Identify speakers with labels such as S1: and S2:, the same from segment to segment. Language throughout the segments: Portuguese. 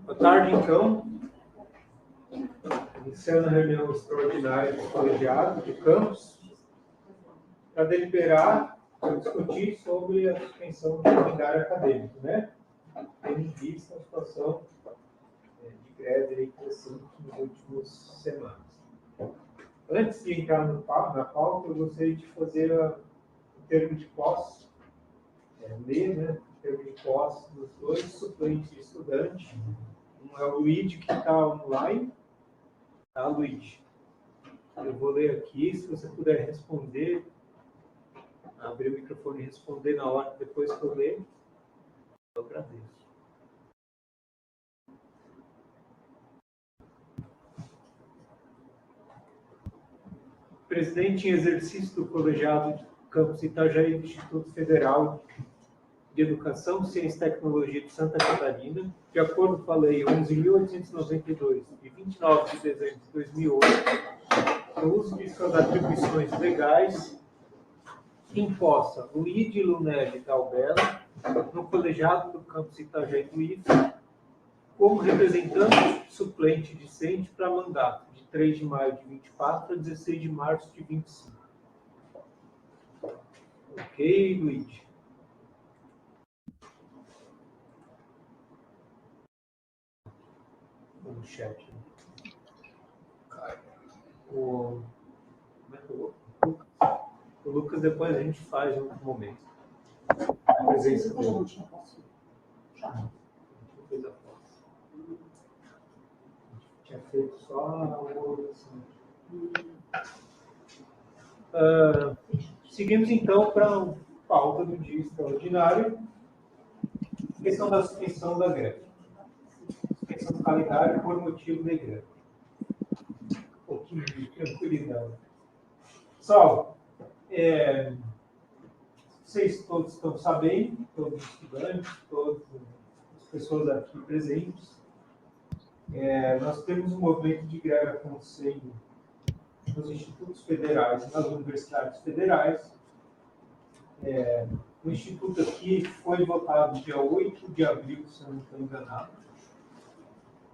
S1: Boa tarde, então. Iniciando a reunião extraordinária do colegiado de campus para deliberar, para discutir sobre a suspensão do calendário acadêmico, né? Tendo em vista a situação de greve aí crescente nas últimas semanas. Antes de entrar na pauta, eu gostaria de fazer o termo de posse, ler, né? O termo de posse dos dois suplentes de estudante. Um é o Luigi, que está online. Tá, Luigi? Eu vou ler aqui, se você puder responder, abrir o microfone e responder na hora depois que eu ler, eu agradeço. Presidente em exercício do colegiado de Campus Itajaí do Instituto Federal de Educação, Ciência e Tecnologia de Santa Catarina, de acordo com a Lei 11.892, de 29 de dezembro de 2008, no uso de suas atribuições legais, imposta Luíde Lunelli Dalbella, no colegiado do Campus Itajaí do IFE, como representante suplente discente para mandato de 3 de maio de 24 a 16 de março de 25. Ok, Luíde? No chat. Como é que eu vou? O Lucas depois a gente faz em outro momento. A presença dele. Fez a posse. Tinha feito só a oração. Seguimos então para a pauta do dia extraordinário. Questão da suspensão da greve. Suspensão do calendário por motivo da greve. Um pouquinho de tranquilidade. Pessoal, vocês todos estão sabendo, todos os estudantes, todas as pessoas aqui presentes, nós temos um movimento de greve acontecendo nos institutos federais e nas universidades federais. O instituto aqui foi votado dia 8 de abril, se eu não estou enganado,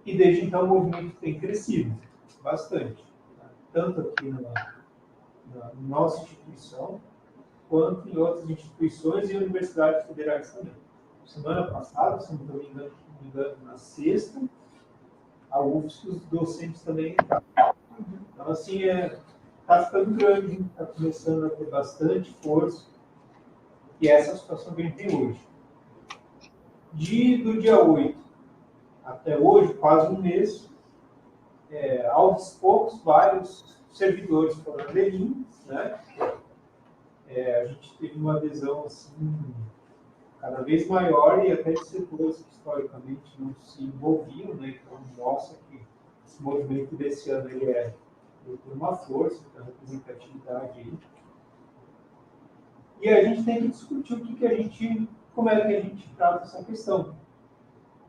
S1: e desde então o movimento tem crescido bastante, tanto aqui na nossa instituição, quanto em outras instituições e universidades federais também. Semana passada, se não me engano, na sexta, a UFSC, os docentes também entraram. Então, assim, está ficando grande, está começando a ter bastante força, e essa é a situação que a gente tem hoje. Do dia 8 até hoje, quase um mês, aos poucos, vários servidores foram aderindo, né? A gente teve uma adesão assim, cada vez maior, e até de setores que historicamente não se envolviam, né? Então mostra que esse movimento desse ano ele tem uma força, uma representatividade aí. E a gente tem que discutir como é que a gente trata essa questão,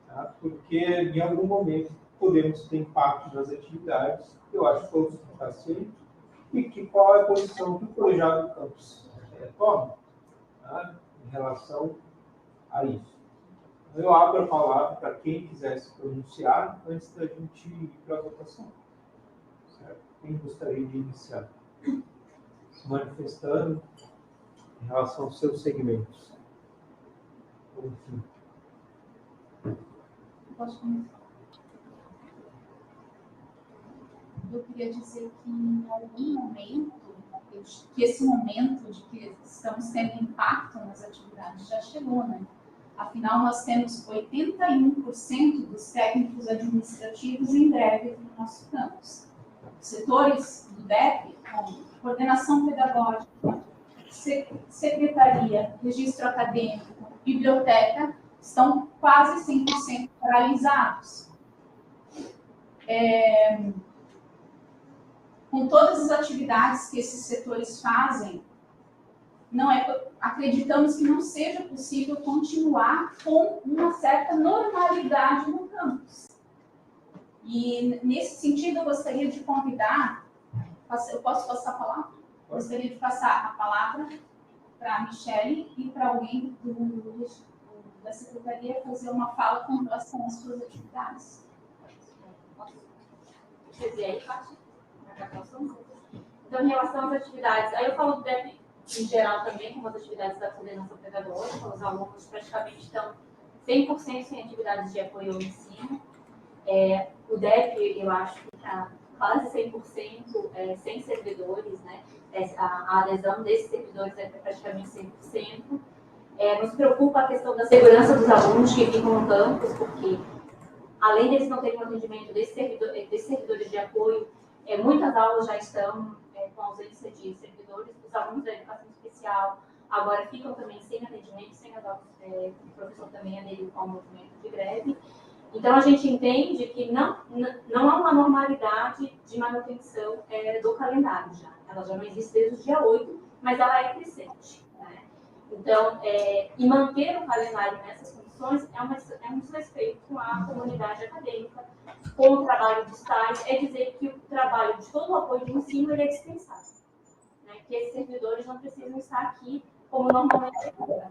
S1: tá? Porque em algum momento podemos ter impacto nas atividades, eu acho que todos estão sendo, e qual é a posição que o colegiado do campus toma, tá? Em relação a isso. Eu abro a palavra para quem quiser se pronunciar antes da gente ir para a votação. Certo? Quem gostaria de iniciar? Se manifestando em relação aos seus segmentos. Enfim.
S2: Posso começar? Eu queria dizer que em algum momento, que esse momento de que estamos tendo impacto nas atividades já chegou, né? Afinal, nós temos 81% dos técnicos administrativos em greve no nosso campus. Setores do DEP, como coordenação pedagógica, secretaria, registro acadêmico, biblioteca, estão quase 100% paralisados. Com todas as atividades que esses setores fazem, acreditamos que não seja possível continuar com uma certa normalidade no campus. E, nesse sentido, eu gostaria de convidar, eu posso passar a palavra? Gostaria de passar a palavra para a Michele e para alguém do da secretaria fazer uma fala com relação às suas atividades.
S3: Quer dizer, aí parte. Então, em relação às atividades, aí eu falo do DEP em geral também, como as atividades da coordenação pedagógica, os alunos praticamente estão 100% sem atividades de apoio ao ensino. O DEP, eu acho que está quase 100% sem servidores, né? A adesão desses servidores é praticamente 100%. Nos preocupa a questão da segurança dos alunos que ficam no campus, porque além deles não terem um atendimento desses servidores de apoio, muitas aulas já estão com ausência de servidores. Os alunos da educação especial agora ficam também sem atendimento, sem as aulas. O professor também aderiu ao movimento de greve. Então, a gente entende que não há uma normalidade de manutenção do calendário já. Ela já não existe desde o dia 8, mas ela é crescente. Né? Então, e manter o calendário nessas condições é um desrespeito com a comunidade acadêmica, com o trabalho de estágio, dizer que o trabalho de todo o apoio de ensino ele é dispensável. Né? Que esses servidores não precisam estar aqui como normalmente é.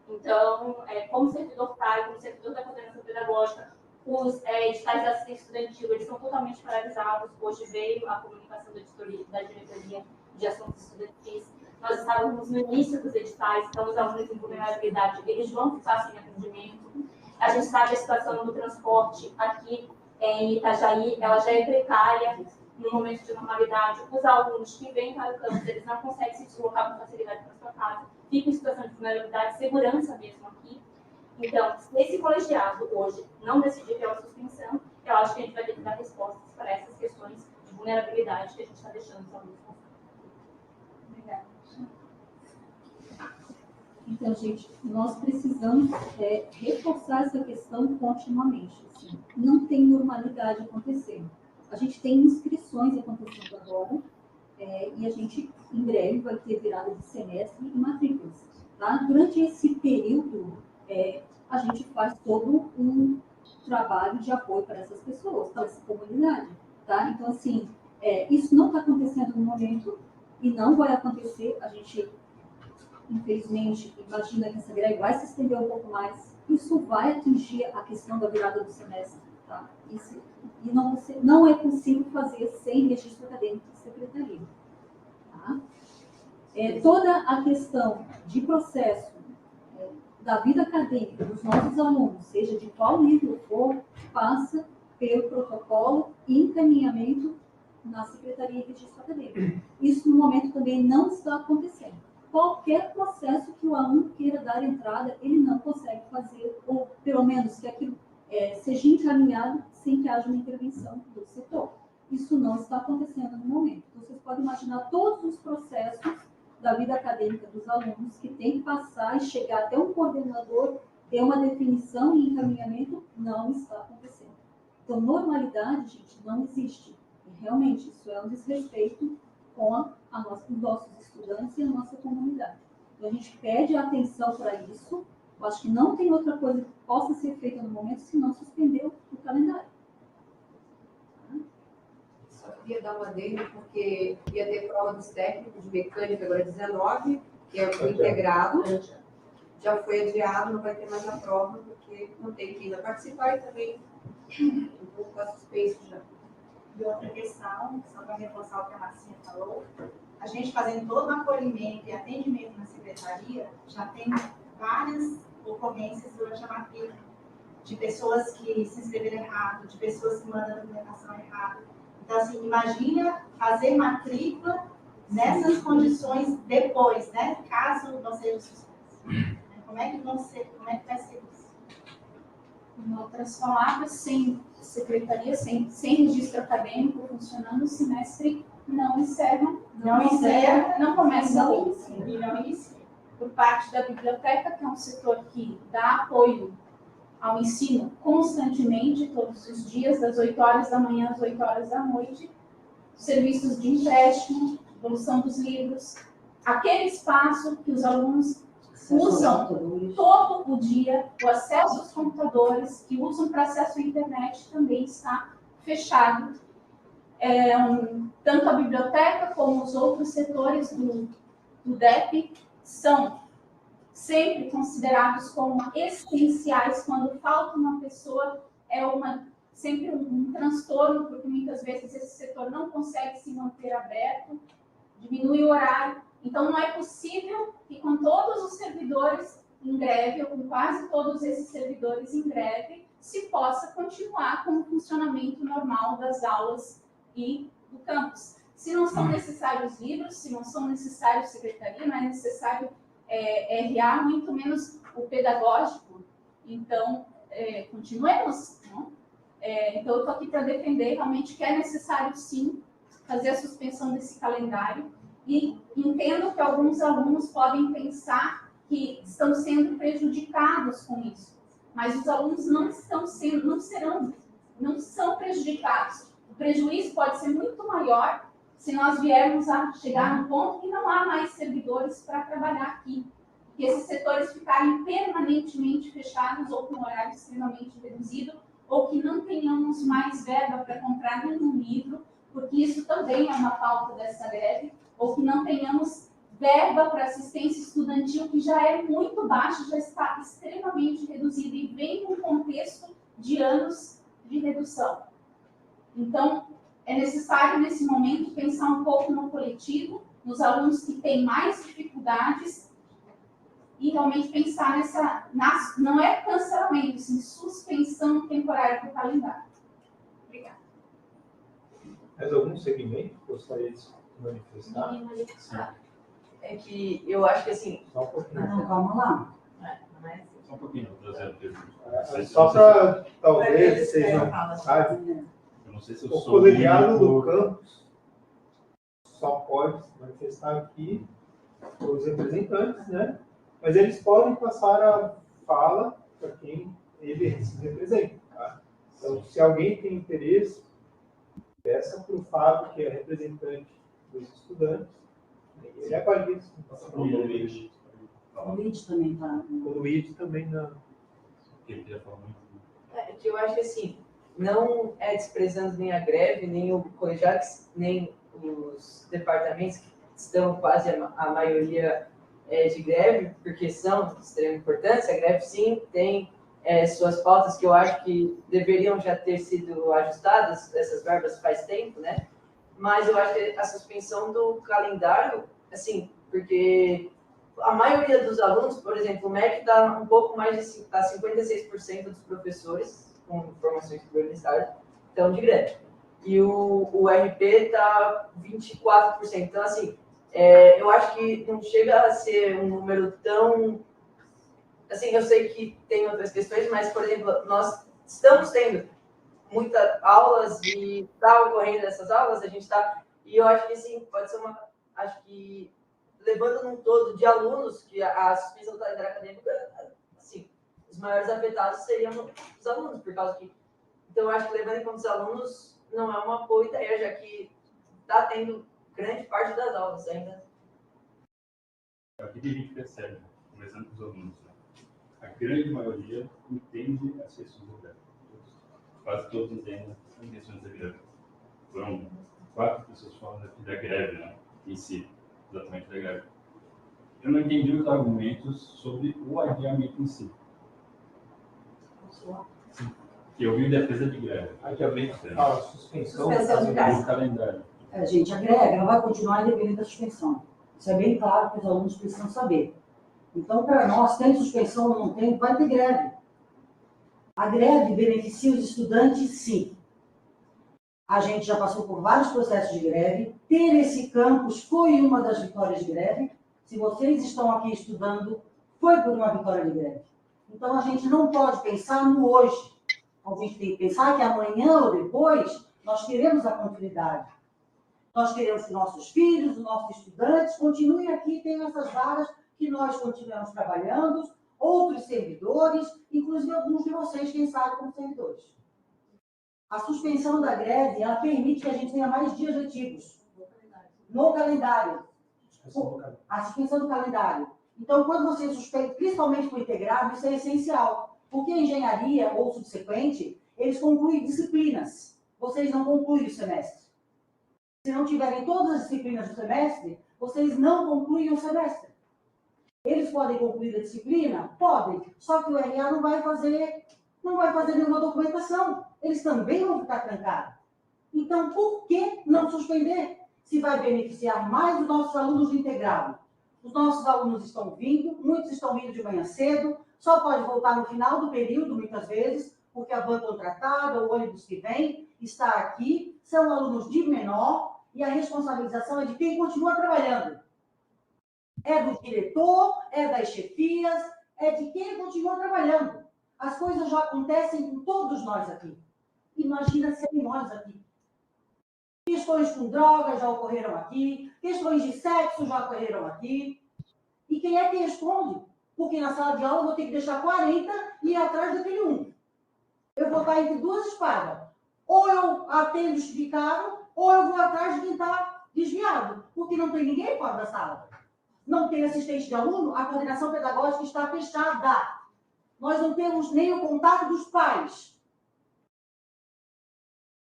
S3: Então, como servidor CAI, como servidor da coordenação pedagógica, os editais da assistência estudantil, eles são totalmente paralisados. Hoje veio a comunicação da diretoria de assuntos estudantis. Nós estávamos no início dos editais, então os alunos em vulnerabilidade, eles vão ficar sem atendimento. A gente sabe a situação do transporte aqui em Itajaí, ela já é precária no momento de normalidade. Os alunos que vêm para o campus, eles não conseguem se deslocar com facilidade para sua casa, ficam em situação de vulnerabilidade, segurança mesmo aqui. Então, se esse colegiado hoje não decidir pela suspensão, eu acho que a gente vai ter que dar respostas para essas questões de vulnerabilidade que a gente está deixando os alunos com.
S2: Obrigada.
S4: Então, gente, nós precisamos reforçar essa questão continuamente. Assim. Não tem normalidade acontecendo. A gente tem inscrições acontecendo agora e a gente, em breve, vai ter virada de semestre e matrículas. Tá? Durante esse período, a gente faz todo um trabalho de apoio para essas pessoas, para essa comunidade. Tá? Então, assim, isso não está acontecendo no momento e não vai acontecer. A gente, infelizmente, imagina que essa greve vai se estender um pouco mais. Isso vai atingir a questão da virada do semestre. Tá? E não é possível fazer sem registro acadêmico de secretaria. Tá? Toda a questão de processo da vida acadêmica dos nossos alunos, seja de qual nível for, passa pelo protocolo e encaminhamento na Secretaria de Registro Acadêmico. Isso, no momento, também não está acontecendo. Qualquer processo que o aluno queira dar entrada, ele não consegue fazer, ou pelo menos que aquilo seja encaminhado sem que haja uma intervenção do setor. Isso não está acontecendo no momento. Então, vocês podem imaginar todos os processos da vida acadêmica dos alunos que tem que passar e chegar até um coordenador, ter uma definição e encaminhamento, não está acontecendo. Então, normalidade, gente, não existe. E, realmente, isso é um desrespeito com os nossos estudantes e a nossa comunidade. Então, a gente pede atenção para isso. Eu acho que não tem outra coisa que possa ser feita no momento se não suspender o calendário.
S5: Só queria dar uma adendo, porque ia ter prova dos técnicos de mecânica agora 19, que é o integrado. Já foi adiado, não vai ter mais a prova, porque não tem quem ainda participar e também um pouco a suspenso já.
S6: E outra questão, só para reforçar o que a Marcinha falou, a gente fazendo todo o acolhimento e atendimento na secretaria, já tem várias ocorrências durante a matrícula, de pessoas que se inscreveram errado, de pessoas que mandam a documentação errada. Então, assim, imagina fazer matrícula nessas condições depois, né? Caso não seja suspenso. Como é que vai ser isso?
S2: Em outras palavras, sem secretaria, sem registro acadêmico funcionando, o semestre não encerra, não começa o ensino.
S6: E não inicia.
S2: Por parte da biblioteca, que é um setor que dá apoio ao ensino constantemente, todos os dias, das 8 horas da manhã às 8 horas da noite, serviços de empréstimo, devolução dos livros, aquele espaço que os alunos usam todo o dia, o acesso aos computadores, que usam para acesso à internet, também está fechado. Tanto a biblioteca como os outros setores do DEP são sempre considerados como essenciais. Quando falta uma pessoa, é sempre um transtorno, porque muitas vezes esse setor não consegue se manter aberto, diminui o horário. Então, não é possível que com todos os servidores em greve, ou com quase todos esses servidores em greve, se possa continuar com o funcionamento normal das aulas e do campus. Se não são necessários livros, se não são necessários secretaria, não é necessário RA, muito menos o pedagógico. Então, continuemos, não? Então, eu estou aqui para defender realmente que é necessário, sim, fazer a suspensão desse calendário, e entendo que alguns alunos podem pensar que estão sendo prejudicados com isso, mas os alunos não são prejudicados. O prejuízo pode ser muito maior se nós viermos a chegar num ponto que não há mais servidores para trabalhar aqui, que esses setores ficarem permanentemente fechados ou com horário extremamente reduzido, ou que não tenhamos mais verba para comprar nenhum livro, porque isso também é uma pauta dessa greve, ou que não tenhamos verba para assistência estudantil, que já é muito baixa, já está extremamente reduzida e vem num contexto de anos de redução. Então, é necessário, nesse momento, pensar um pouco no coletivo, nos alunos que têm mais dificuldades, e realmente pensar não é cancelamento, sim, suspensão temporária do calendário. Obrigada.
S1: Mais algum segmento que gostaria de se manifestar?
S7: É que eu acho que assim.
S1: Só um pouquinho.
S4: Não, calma lá.
S7: Não é assim.
S8: Só um pouquinho, trazer
S1: Só para, talvez, seja
S8: eu não sei se eu
S1: o
S8: sou
S1: colegiado do
S8: único.
S1: campus só pode se manifestar aqui os representantes, né? Mas eles podem passar a fala para quem eles representam, tá? Então, se alguém tem interesse, peça para o Fábio, que é representante dos estudantes, ele é válido.
S8: O Luiz.
S4: O Luiz também está.
S1: O Luiz também não.
S8: Ele queria falar muito.
S7: É que eu acho que assim, não é desprezando nem a greve, nem o colegiado, nem os departamentos que estão quase a maioria de greve, porque são de extrema importância. A greve, sim, tem suas pautas que eu acho que deveriam já ter sido ajustadas, essas verbas faz tempo, né? Mas eu acho que a suspensão do calendário, assim, porque a maioria dos alunos, por exemplo, o MEC dá um pouco mais de 56% dos professores com formações superiores estão de greve. E o RP está 24%. Então, assim, eu acho que não chega a ser um número tão... Assim, eu sei que tem outras questões, mas, por exemplo, nós estamos tendo muitas aulas e está ocorrendo essas aulas, a gente está... E eu acho que, sim, pode ser uma... Acho que, levando num todo de alunos, que a suspensão do calendário acadêmico, assim, os maiores afetados seriam os alunos, por causa que... Então, eu acho que, levando em conta os alunos, não é uma boa ideia, já que está tendo grande parte das aulas ainda.
S8: É o que a gente percebe, conversando com os alunos, né? A grande maioria entende as questões da greve. Quase todos entendem as questões da greve. Foram 4 pessoas falando aqui da greve, né? Em si, exatamente da greve. Eu não entendi os argumentos sobre o adiamento em si. Eu vi defesa de greve.
S1: Adiamento, suspensão
S8: Do calendário.
S4: Gente, a greve ela vai continuar independente da suspensão. Isso é bem claro que os alunos precisam saber. Então, para nós, tem suspensão ou não tem, vai ter greve. A greve beneficia os estudantes, sim. A gente já passou por vários processos de greve. Ter esse campus foi uma das vitórias de greve. Se vocês estão aqui estudando, foi por uma vitória de greve. Então, a gente não pode pensar no hoje. A gente tem que pensar que amanhã ou depois nós queremos a continuidade. Nós queremos que nossos filhos, os nossos estudantes, continuem aqui, tenham essas vagas que nós continuamos trabalhando, outros servidores, inclusive alguns de vocês, quem sabe, como servidores. A suspensão da greve, ela permite que a gente tenha mais dias letivos no calendário. A suspensão do calendário. Então, quando você suspende, principalmente para o integrado, isso é essencial. Porque a engenharia, ou subsequente, eles concluem disciplinas. Vocês não concluem o semestre. Se não tiverem todas as disciplinas do semestre, vocês não concluem o semestre.
S9: Eles podem concluir a disciplina? Podem. Só que o RA não vai fazer nenhuma documentação. Eles também vão ficar trancados. Então, por que não suspender? Se vai beneficiar mais os nossos alunos do integral. Os nossos alunos estão vindo, muitos estão vindo de manhã cedo, só pode voltar no final do período, muitas vezes, porque a van contratada, o ônibus que vem, está aqui, são alunos de menor, e a responsabilização é de quem continua trabalhando. É do diretor, é das chefias, é de quem continua trabalhando. As coisas já acontecem com todos nós aqui. Imagina serem nós aqui. Questões com drogas já ocorreram aqui, questões de sexo já ocorreram aqui. E quem é que responde? Porque na sala de aula eu vou ter que deixar 40 e ir atrás daquele um. Eu vou estar entre duas espadas. Ou eu atendo justificado, ou eu vou atrás de quem está desviado. Porque não tem ninguém fora da sala. Não tem assistente de aluno, a coordenação pedagógica está fechada. Nós não temos nem o contato dos pais.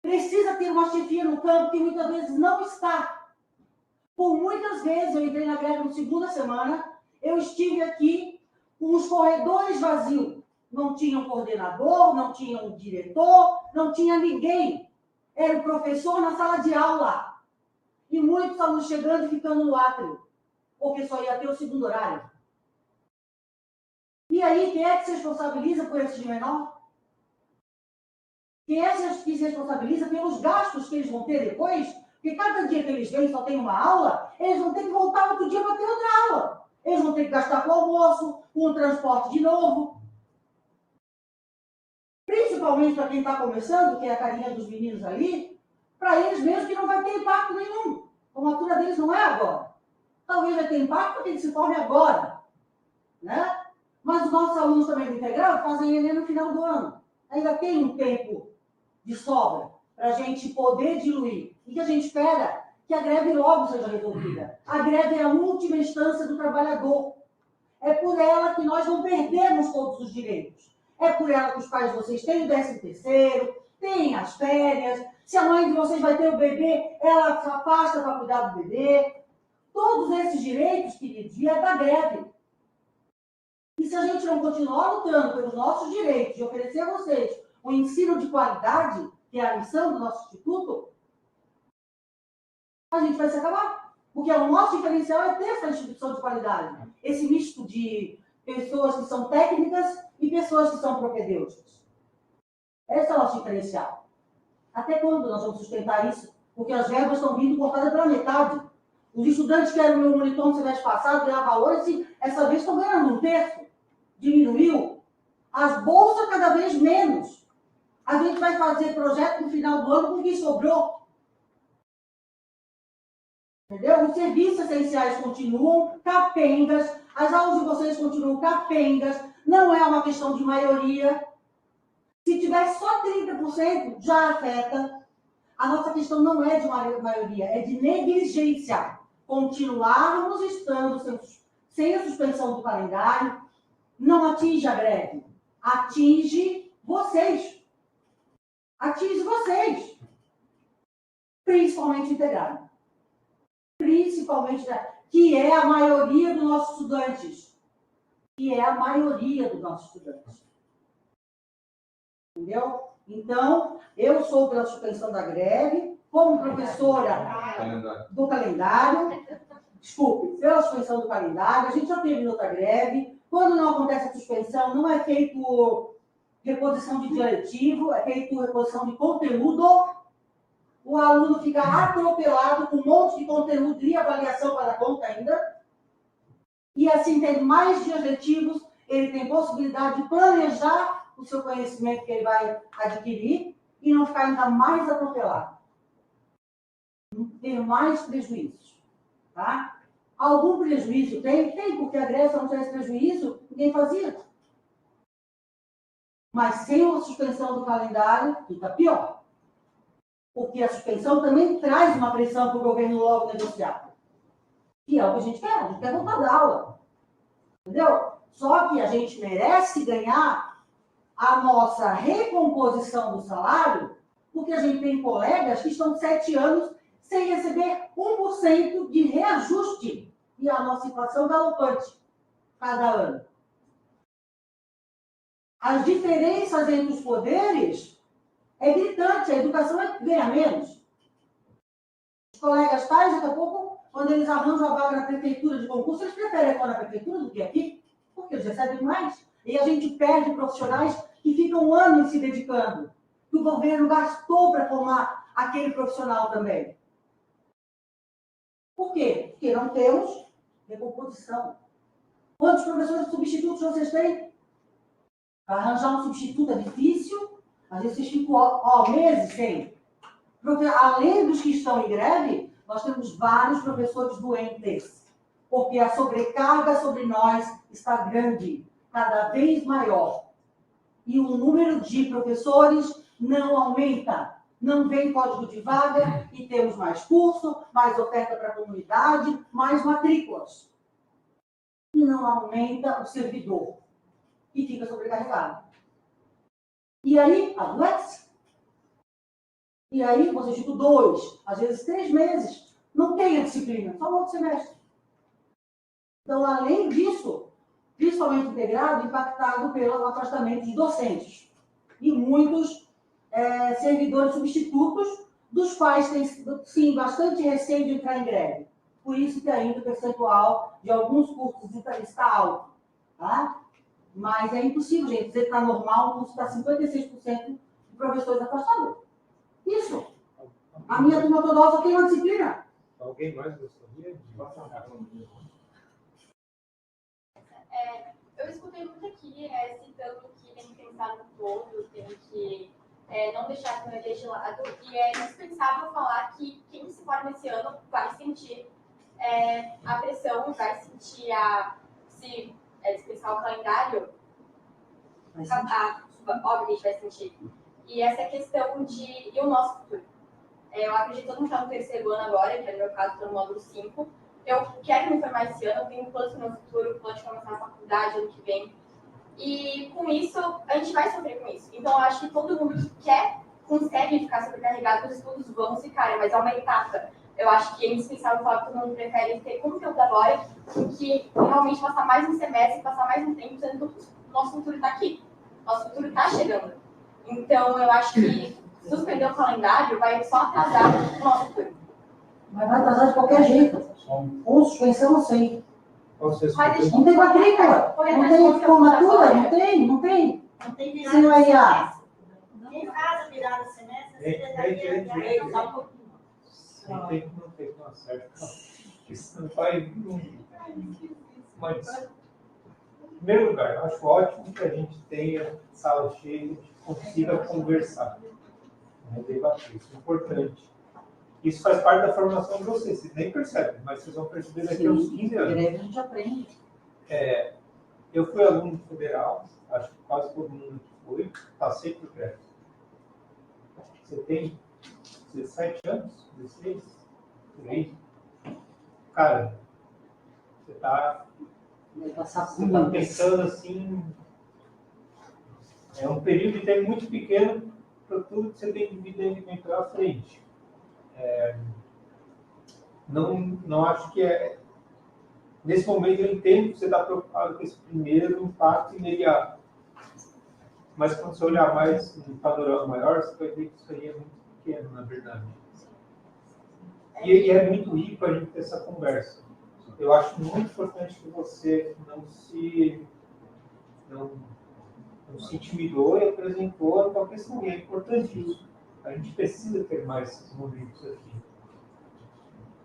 S9: Precisa ter uma chefia no campo que muitas vezes não está. Por muitas vezes, eu entrei na greve na segunda semana, eu estive aqui com os corredores vazios. Não tinha um coordenador, não tinha um diretor, não tinha ninguém. Era o professor na sala de aula. E muitos alunos chegando e ficando no átrio, porque só ia ter o segundo horário. E aí, quem é que se responsabiliza por esses de menor? Quem é que se responsabiliza pelos gastos que eles vão ter depois? Porque cada dia que eles vêm só tem uma aula, eles vão ter que voltar outro dia para ter outra aula. Eles vão ter que gastar com o almoço, com o transporte de novo. Principalmente para quem está começando, que é a carinha dos meninos ali, para eles mesmo que não vai ter impacto nenhum. A formatura deles não é agora. Talvez vai ter impacto porque eles se formem agora. Né? Mas os nossos alunos também do integral fazem Enem no final do ano. Ainda tem um tempo de sobra para a gente poder diluir. E que a gente espera que a greve logo seja resolvida. A greve é a última instância do trabalhador. É por ela que nós não perdemos todos os direitos. É por ela que os pais de vocês têm o 13º, têm as férias. Se a mãe de vocês vai ter o bebê, ela se afasta para cuidar do bebê. Todos esses direitos, queridos, é da greve. E se a gente não continuar lutando pelos nossos direitos de oferecer a vocês um ensino de qualidade, que é a missão do nosso instituto, a gente vai se acabar. Porque o nosso diferencial é ter essa instituição de qualidade. Esse misto de pessoas que são técnicas e pessoas que são propedêuticas. Esse é o nosso diferencial. Até quando nós vamos sustentar isso? Porque as verbas estão vindo cortadas pela metade. Os estudantes que eram no meu monitor no semestre passado ganhavam 8, essa vez estão ganhando 1/3. Diminuiu. As bolsas cada vez menos. A gente vai fazer projeto no final do ano com o que sobrou. Entendeu? Os serviços essenciais continuam capengas, as aulas de vocês continuam capengas, não é uma questão de maioria. Se tiver só 30%, já afeta. A nossa questão não é de maioria, é de negligência. Continuarmos estando sem a suspensão do calendário, não atinge a greve, atinge vocês. Atinge vocês. Principalmente integrado. Principalmente, que é a maioria dos nossos estudantes. Que é a maioria dos nossos estudantes. Entendeu? Então, eu sou pela suspensão da greve, como professora do calendário, desculpe, pela suspensão do calendário, a gente já teve outra greve. Quando não acontece a suspensão, não é feito reposição de dia letivo, é feito reposição de conteúdo. O aluno fica atropelado com um monte de conteúdo e avaliação para dar conta ainda. E assim, tendo mais dias letivos, ele tem possibilidade de planejar o seu conhecimento que ele vai adquirir e não ficar ainda mais atropelado. Não ter mais prejuízos. Tá? Algum prejuízo tem? Tem, porque a greve, se não tivesse prejuízo, ninguém fazia. Mas sem a suspensão do calendário, fica pior. Porque a suspensão também traz uma pressão para o governo logo negociar. Que é o que a gente quer voltar da aula. Entendeu? Só que a gente merece ganhar a nossa recomposição do salário, porque a gente tem colegas que estão 7 anos sem receber 1% de reajuste. E a nossa inflação galopante. cada ano. As diferenças entre os poderes é gritante, a educação ganha menos. Os colegas tais, daqui a pouco, quando eles arranjam a vaga na prefeitura de concurso, eles preferem ir na prefeitura do que aqui, porque eles recebem mais. E a gente perde profissionais que ficam anos se dedicando, que o governo gastou para formar aquele profissional também. Por quê? Porque não temos recomposição. Quantos professores substitutos vocês têm? Para arranjar um substituto é difícil, às vezes vocês ficam meses sem. Além dos que estão em greve, nós temos vários professores doentes, porque a sobrecarga sobre nós está grande, cada vez maior. E o número de professores não aumenta. Não vem código de vaga e temos mais curso, mais oferta para a comunidade, mais matrículas. E não aumenta o servidor. E fica sobrecarregado. E aí, adoece. E aí, você fica 2, às vezes 3 meses. Não tem a disciplina, só no outro semestre. Então, além disso, principalmente integrado, impactado pelo afastamento de docentes. E muitos servidores substitutos, dos quais tem, sim, bastante receio de entrar em greve. Por isso que ainda o percentual de alguns cursos está alto. Tá? Mas é impossível, gente, dizer que está normal, o curso está 56% de professores afastados. Isso. A minha turma toda só tem uma disciplina.
S1: Alguém mais gostaria de passar?
S3: Eu escutei muito aqui, citando que tem que pensar no todo, tem que não deixar a maioria de lado, e é indispensável falar que quem se forma esse ano vai sentir a pressão, vai sentir se dispensar o calendário, obviamente vai sentir. E essa questão e o nosso futuro. Eu acredito que todo mundo está no terceiro ano agora, que é no meu caso, estou no módulo 5. Eu quero me formar esse ano, eu tenho planos no meu futuro, plano de começar a faculdade ano que vem. E com isso, a gente vai sofrer com isso. Então, eu acho que todo mundo que consegue ficar sobrecarregado, os estudos vão ficar, mas é uma etapa. Eu acho que é indispensável falar que todo mundo prefere ter conteúdo agora do que realmente passar mais um semestre, passar mais um tempo, sendo que o nosso futuro está aqui. Nosso futuro está chegando. Então, eu acho que suspender o calendário vai só atrasar o nosso futuro.
S9: Mas vai atrasar de qualquer jeito. Com suspensão, não sei.
S6: Não
S9: tem matrícula, não tem formatura, não tem.
S6: Não tem
S9: Se não é IA.
S6: Quem faz a virada do semestre,
S1: Não tem, não acerta. Isso não vai. Mas, em primeiro lugar, eu acho ótimo que a gente tenha sala cheia e a gente consiga conversar, debater. Isso é importante. Isso faz parte da formação de vocês. Vocês nem percebem, mas vocês vão perceber daqui a uns 15 anos.
S9: Greve a gente aprende.
S1: Eu fui aluno federal, acho que quase todo mundo que foi, passei por greve. Você tem 17 anos, 16, por aí. Cara, você está pensando assim, é um período de tempo muito pequeno para tudo que você tem de vida aí pela frente. Não acho que nesse momento eu entendo que você está preocupado com esse primeiro impacto imediato. Mas quando você olhar mais no panorama maior, você vai ver que isso aí é muito pequeno, na verdade. E é muito rico a gente ter essa conversa. Eu acho muito importante que você não se intimidou e apresentou a tua questão. E é importante isso. A gente precisa ter mais esses momentos aqui.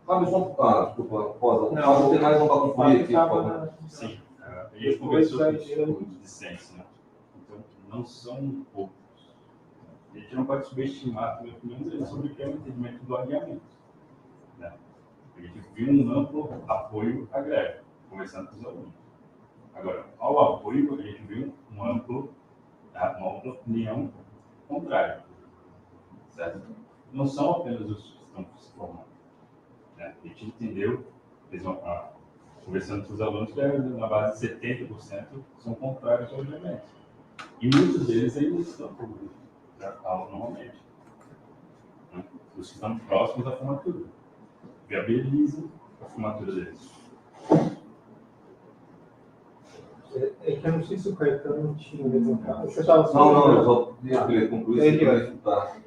S10: Fábio, desculpa, Rosa.
S1: Não,
S10: tem mais um papo aqui, por favor.
S8: Sim, a gente conversou sobre os dissensos, né? Então, não são poucos. A gente não pode subestimar, pelo menos, sobre o que é o entendimento do alinhamento. Né? A gente viu um amplo apoio à greve, conversando com os alunos. Agora, ao apoio, a gente viu uma ampla opinião contrária. Certo? Não são apenas os que estão se formando. Né? A gente entendeu, conversando com os alunos, que na base de 70% são contrários ao alinhamento. E muitos deles ainda estão normalmente. Né? Os que estão próximos da formatura. Viabilizam a formatura deles.
S1: É que eu não sei se o Caetano tinha levantado. Você estava
S10: Não, eu só queria concluir
S1: Ele,
S10: se eu escutar.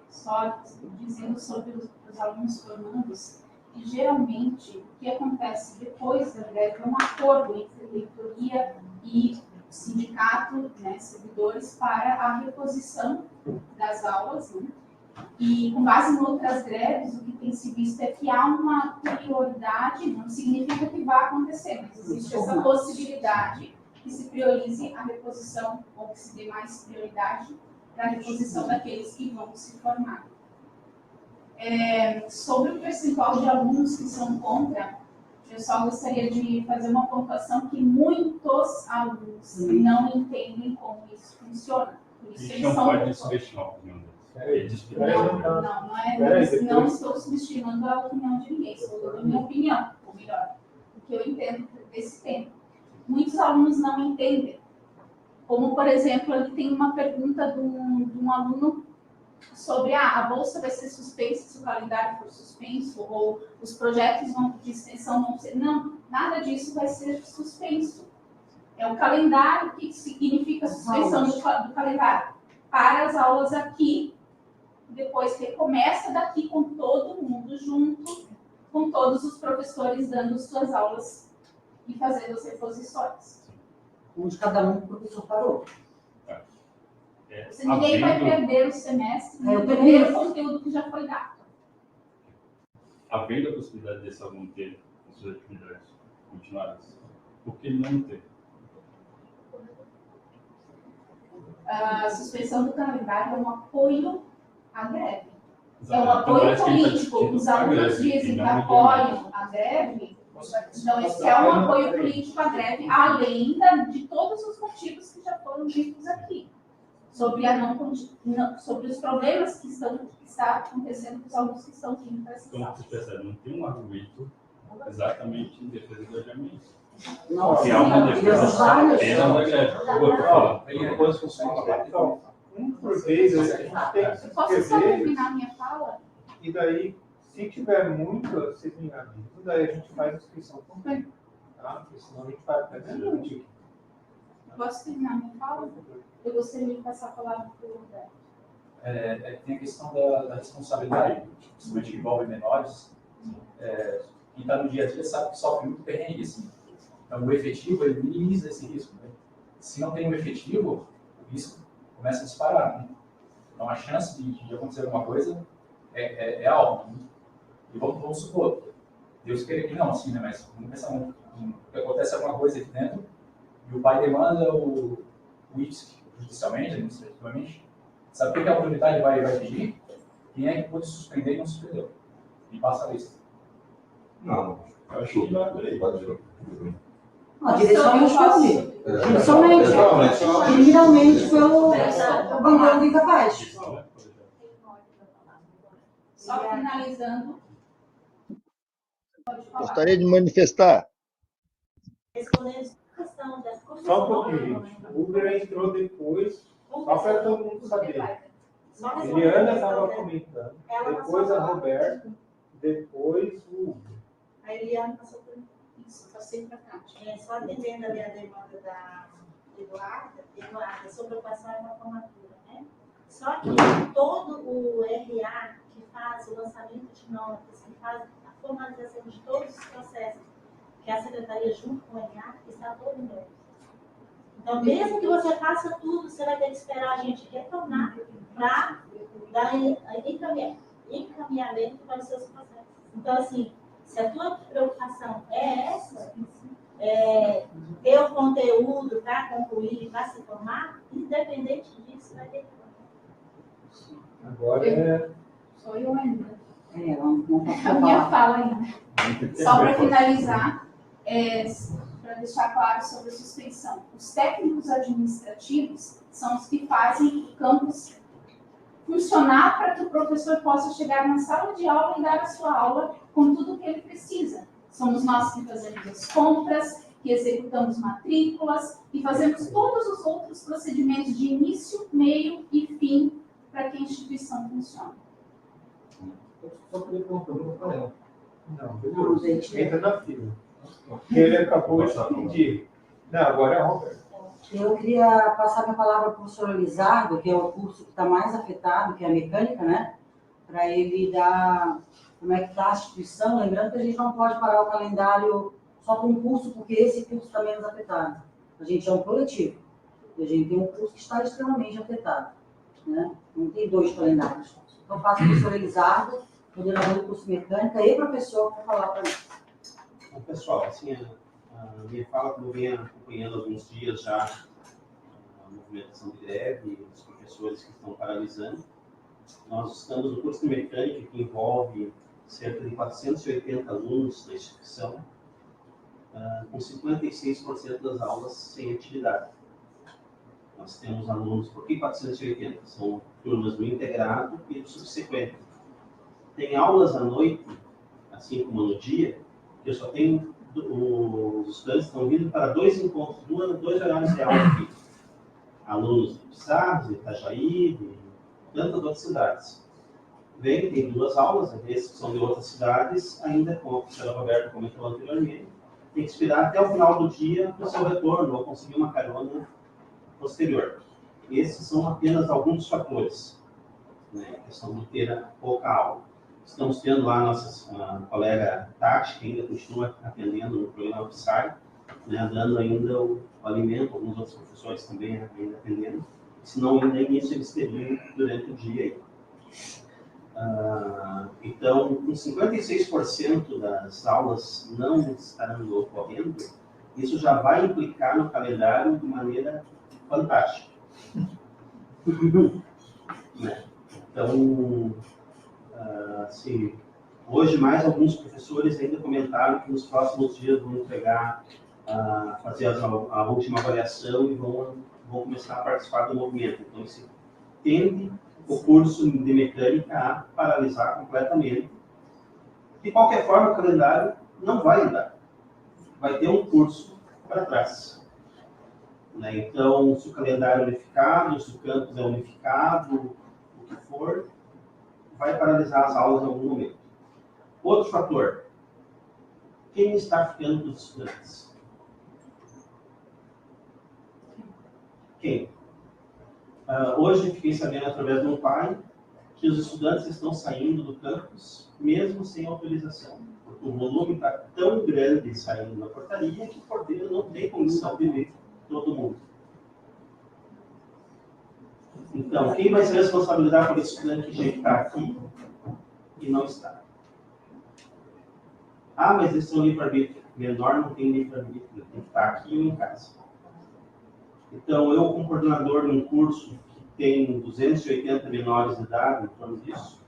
S2: Só dizendo sobre os alunos formandos, que geralmente o que acontece depois da greve é um acordo entre reitoria e sindicato, né, servidores, para a reposição das aulas, né? E com base em outras greves, o que tem se visto é que há uma prioridade, não significa que vá acontecer, mas existe essa possibilidade que se priorize a reposição, ou que se dê mais prioridade para a reposição daqueles que vão se formar. Sobre o percentual de alunos que são contra, eu só gostaria de fazer uma pontuação que muitos alunos não entendem como isso funciona. Por isso
S8: A gente
S2: eles
S8: não
S2: são
S8: pode subestimar a opinião deles.
S2: Não estou subestimando a opinião de ninguém, estou dando a minha opinião, ou melhor, o que eu entendo desse tema. Muitos alunos não entendem. Como, por exemplo, ali tem uma pergunta de um aluno sobre a bolsa vai ser suspensa se o calendário for suspenso, ou os projetos de extensão vão ser. Não, nada disso vai ser suspenso. É o calendário que significa a suspensão do calendário. Para as aulas aqui, depois recomeça daqui com todo mundo junto, com todos os professores dando suas aulas e fazendo as reposições.
S9: Onde cada um o professor parou.
S2: Ninguém vai perder o semestre,
S9: Eu
S2: perder o conteúdo que já foi dado.
S8: Havendo a possibilidade desse aluno ter as suas atividades continuadas, por que não ter?
S2: A suspensão do calendário é um apoio à greve. É um
S8: Então,
S2: apoio
S8: parece que ele tá
S2: político.
S8: discutindo
S2: Os
S8: a
S2: alunos
S8: greve,
S2: dizem
S8: e
S2: que
S8: não o
S2: apoiam a greve, não, isso é um apoio político à greve, além de todos os motivos que já foram ditos aqui. Sobre, sobre os problemas que está acontecendo com os alunos que estão vindo para essa
S8: Como
S2: sala.
S8: vocês percebem, não tem um argumento exatamente em defesa do adiamento.
S9: Nossa,
S8: Que há uma defesa
S9: vários.
S8: apenas da greve.
S1: Um por vez, a gente tem que se
S2: Posso só
S1: inscrever,
S2: terminar a minha fala?
S1: e daí, se tiver muito, vocês me avisam, daí a gente faz a inscrição também. Tá? Porque senão a gente vai até meia-noite.
S2: Posso terminar a minha fala? Eu gostaria de passar a palavra para o Roberto.
S11: Tem a questão da responsabilidade, principalmente que envolve menores. Quem está no dia a dia sabe que sofre muito perrengue, assim. Então, o efetivo, ele minimiza esse risco, né? Se não tem um efetivo, o risco começa a disparar, né? Então, a chance de acontecer alguma coisa é alta, né? E vamos supor, Deus queira que não, assim, né? Mas vamos pensar que acontece alguma coisa aqui dentro e o pai demanda o IPSC, judicialmente, administrativamente. Sabe o que a autoridade vai pedir? Quem é que pôde suspender e não suspendeu? E passa a lista.
S10: Não,
S8: Eu acho que vai por aí.
S9: A direção
S2: Eu
S9: responde.
S2: posso-
S9: Judicialmente. Criminalmente pelo abandono do incapaz.
S2: Só finalizando. Pode falar.
S12: Gostaria de manifestar.
S6: Respondendo a questão das
S1: Só um pouquinho, gente. O Uber entrou depois, só para todo mundo saber. Eliana estava comentando, depois a Roberta, depois o Uber.
S6: A Eliana passou por
S2: Isso, passei para cá.
S6: só atendendo ali a demanda da Eduarda, sua preocupação é uma formatura, né? Só que todo o RA que faz o lançamento de notas, que faz a formalização de todos os processos, que a secretaria junto com o RA, está todo em breve. Então, mesmo que você faça tudo, você vai ter que esperar a gente retornar para dar encaminhamento para os seus processos. Então, assim, se a tua preocupação é essa, ter o conteúdo para concluir, para se formar, independente disso, vai ter que formar.
S1: Agora é.
S2: Sou eu ainda.
S9: Não
S2: A minha fala ainda. Só para finalizar, para deixar claro sobre a suspensão. Os técnicos administrativos são os que fazem o campus funcionar para que o professor possa chegar na sala de aula e dar a sua aula com tudo o que ele precisa. Somos nós que fazemos as compras, que executamos matrículas e fazemos todos os outros procedimentos de início, meio e fim para que a instituição funcione.
S10: Eu só queria perguntar para ela.
S1: Não,
S9: Não, gente.
S1: entra na fila. Porque ele acabou de pedir. Não, agora é Roberto.
S9: Eu queria passar minha palavra para o professor Lizardo, que é o curso que está mais afetado, que é a mecânica, né? Para ele dar como é que está a instituição. Lembrando que a gente não pode parar o calendário só para um curso, porque esse curso está menos afetado. A gente é um coletivo. E a gente tem um curso que está extremamente afetado. Né? Não tem 2 calendários. Então, passo para o professor Lizardo, coordenador do curso mecânica e professor, para falar para mim.
S12: Bom, pessoal, assim, a minha fala, como eu venho acompanhando há alguns dias já a movimentação de greve, os professores que estão paralisando, nós estamos no curso de mecânica que envolve cerca de 480 alunos na instituição, com 56% das aulas sem atividade. Nós temos alunos, por que 480? São turmas do integrado e do subsequente. Tem aulas à noite, assim como no dia, que eu só tenho, os estudantes estão vindo para 2 encontros, 2 horários de aula aqui. Alunos de Pissarros, de Itajaí, de tantas outras cidades. Tem 2 aulas, esses que são de outras cidades, ainda como a professora Roberta comentou anteriormente, tem que esperar até o final do dia para o seu retorno, ou conseguir uma carona posterior. Esses são apenas alguns dos fatores, né? A questão de ter pouca aula. Estamos tendo lá a nossa colega Tati, que ainda continua atendendo no programa Upside, né, dando ainda o alimento, alguns outros professores também ainda atendendo, senão nem isso eles teriam durante o dia. Aí. Então, com 56% das aulas não estarão ocorrendo, isso já vai implicar no calendário de maneira fantástica. Né? Então, assim, hoje mais alguns professores ainda comentaram que nos próximos dias vão entregar, fazer a última avaliação e vão começar a participar do movimento. Então, se tende o curso de mecânica a paralisar completamente. De qualquer forma, o calendário não vai andar. Vai ter um curso para trás. Né? Então, se o calendário é unificado, se o campus é unificado, o que for, vai paralisar as aulas em algum momento. Outro fator. Quem está ficando dos estudantes? Quem? Hoje fiquei sabendo através de um pai que os estudantes estão saindo do campus mesmo sem autorização. Porque o volume está tão grande saindo na portaria que o porteiro não tem condição de ver todo mundo. Então, quem vai se responsabilizar por esse estudante que está aqui e não está? Mas eles são livre-arbítrio. Menor não tem livre-arbítrio, tem que estar aqui ou em casa. Então, eu, como coordenador de um curso que tem 280 menores de idade, em torno disso,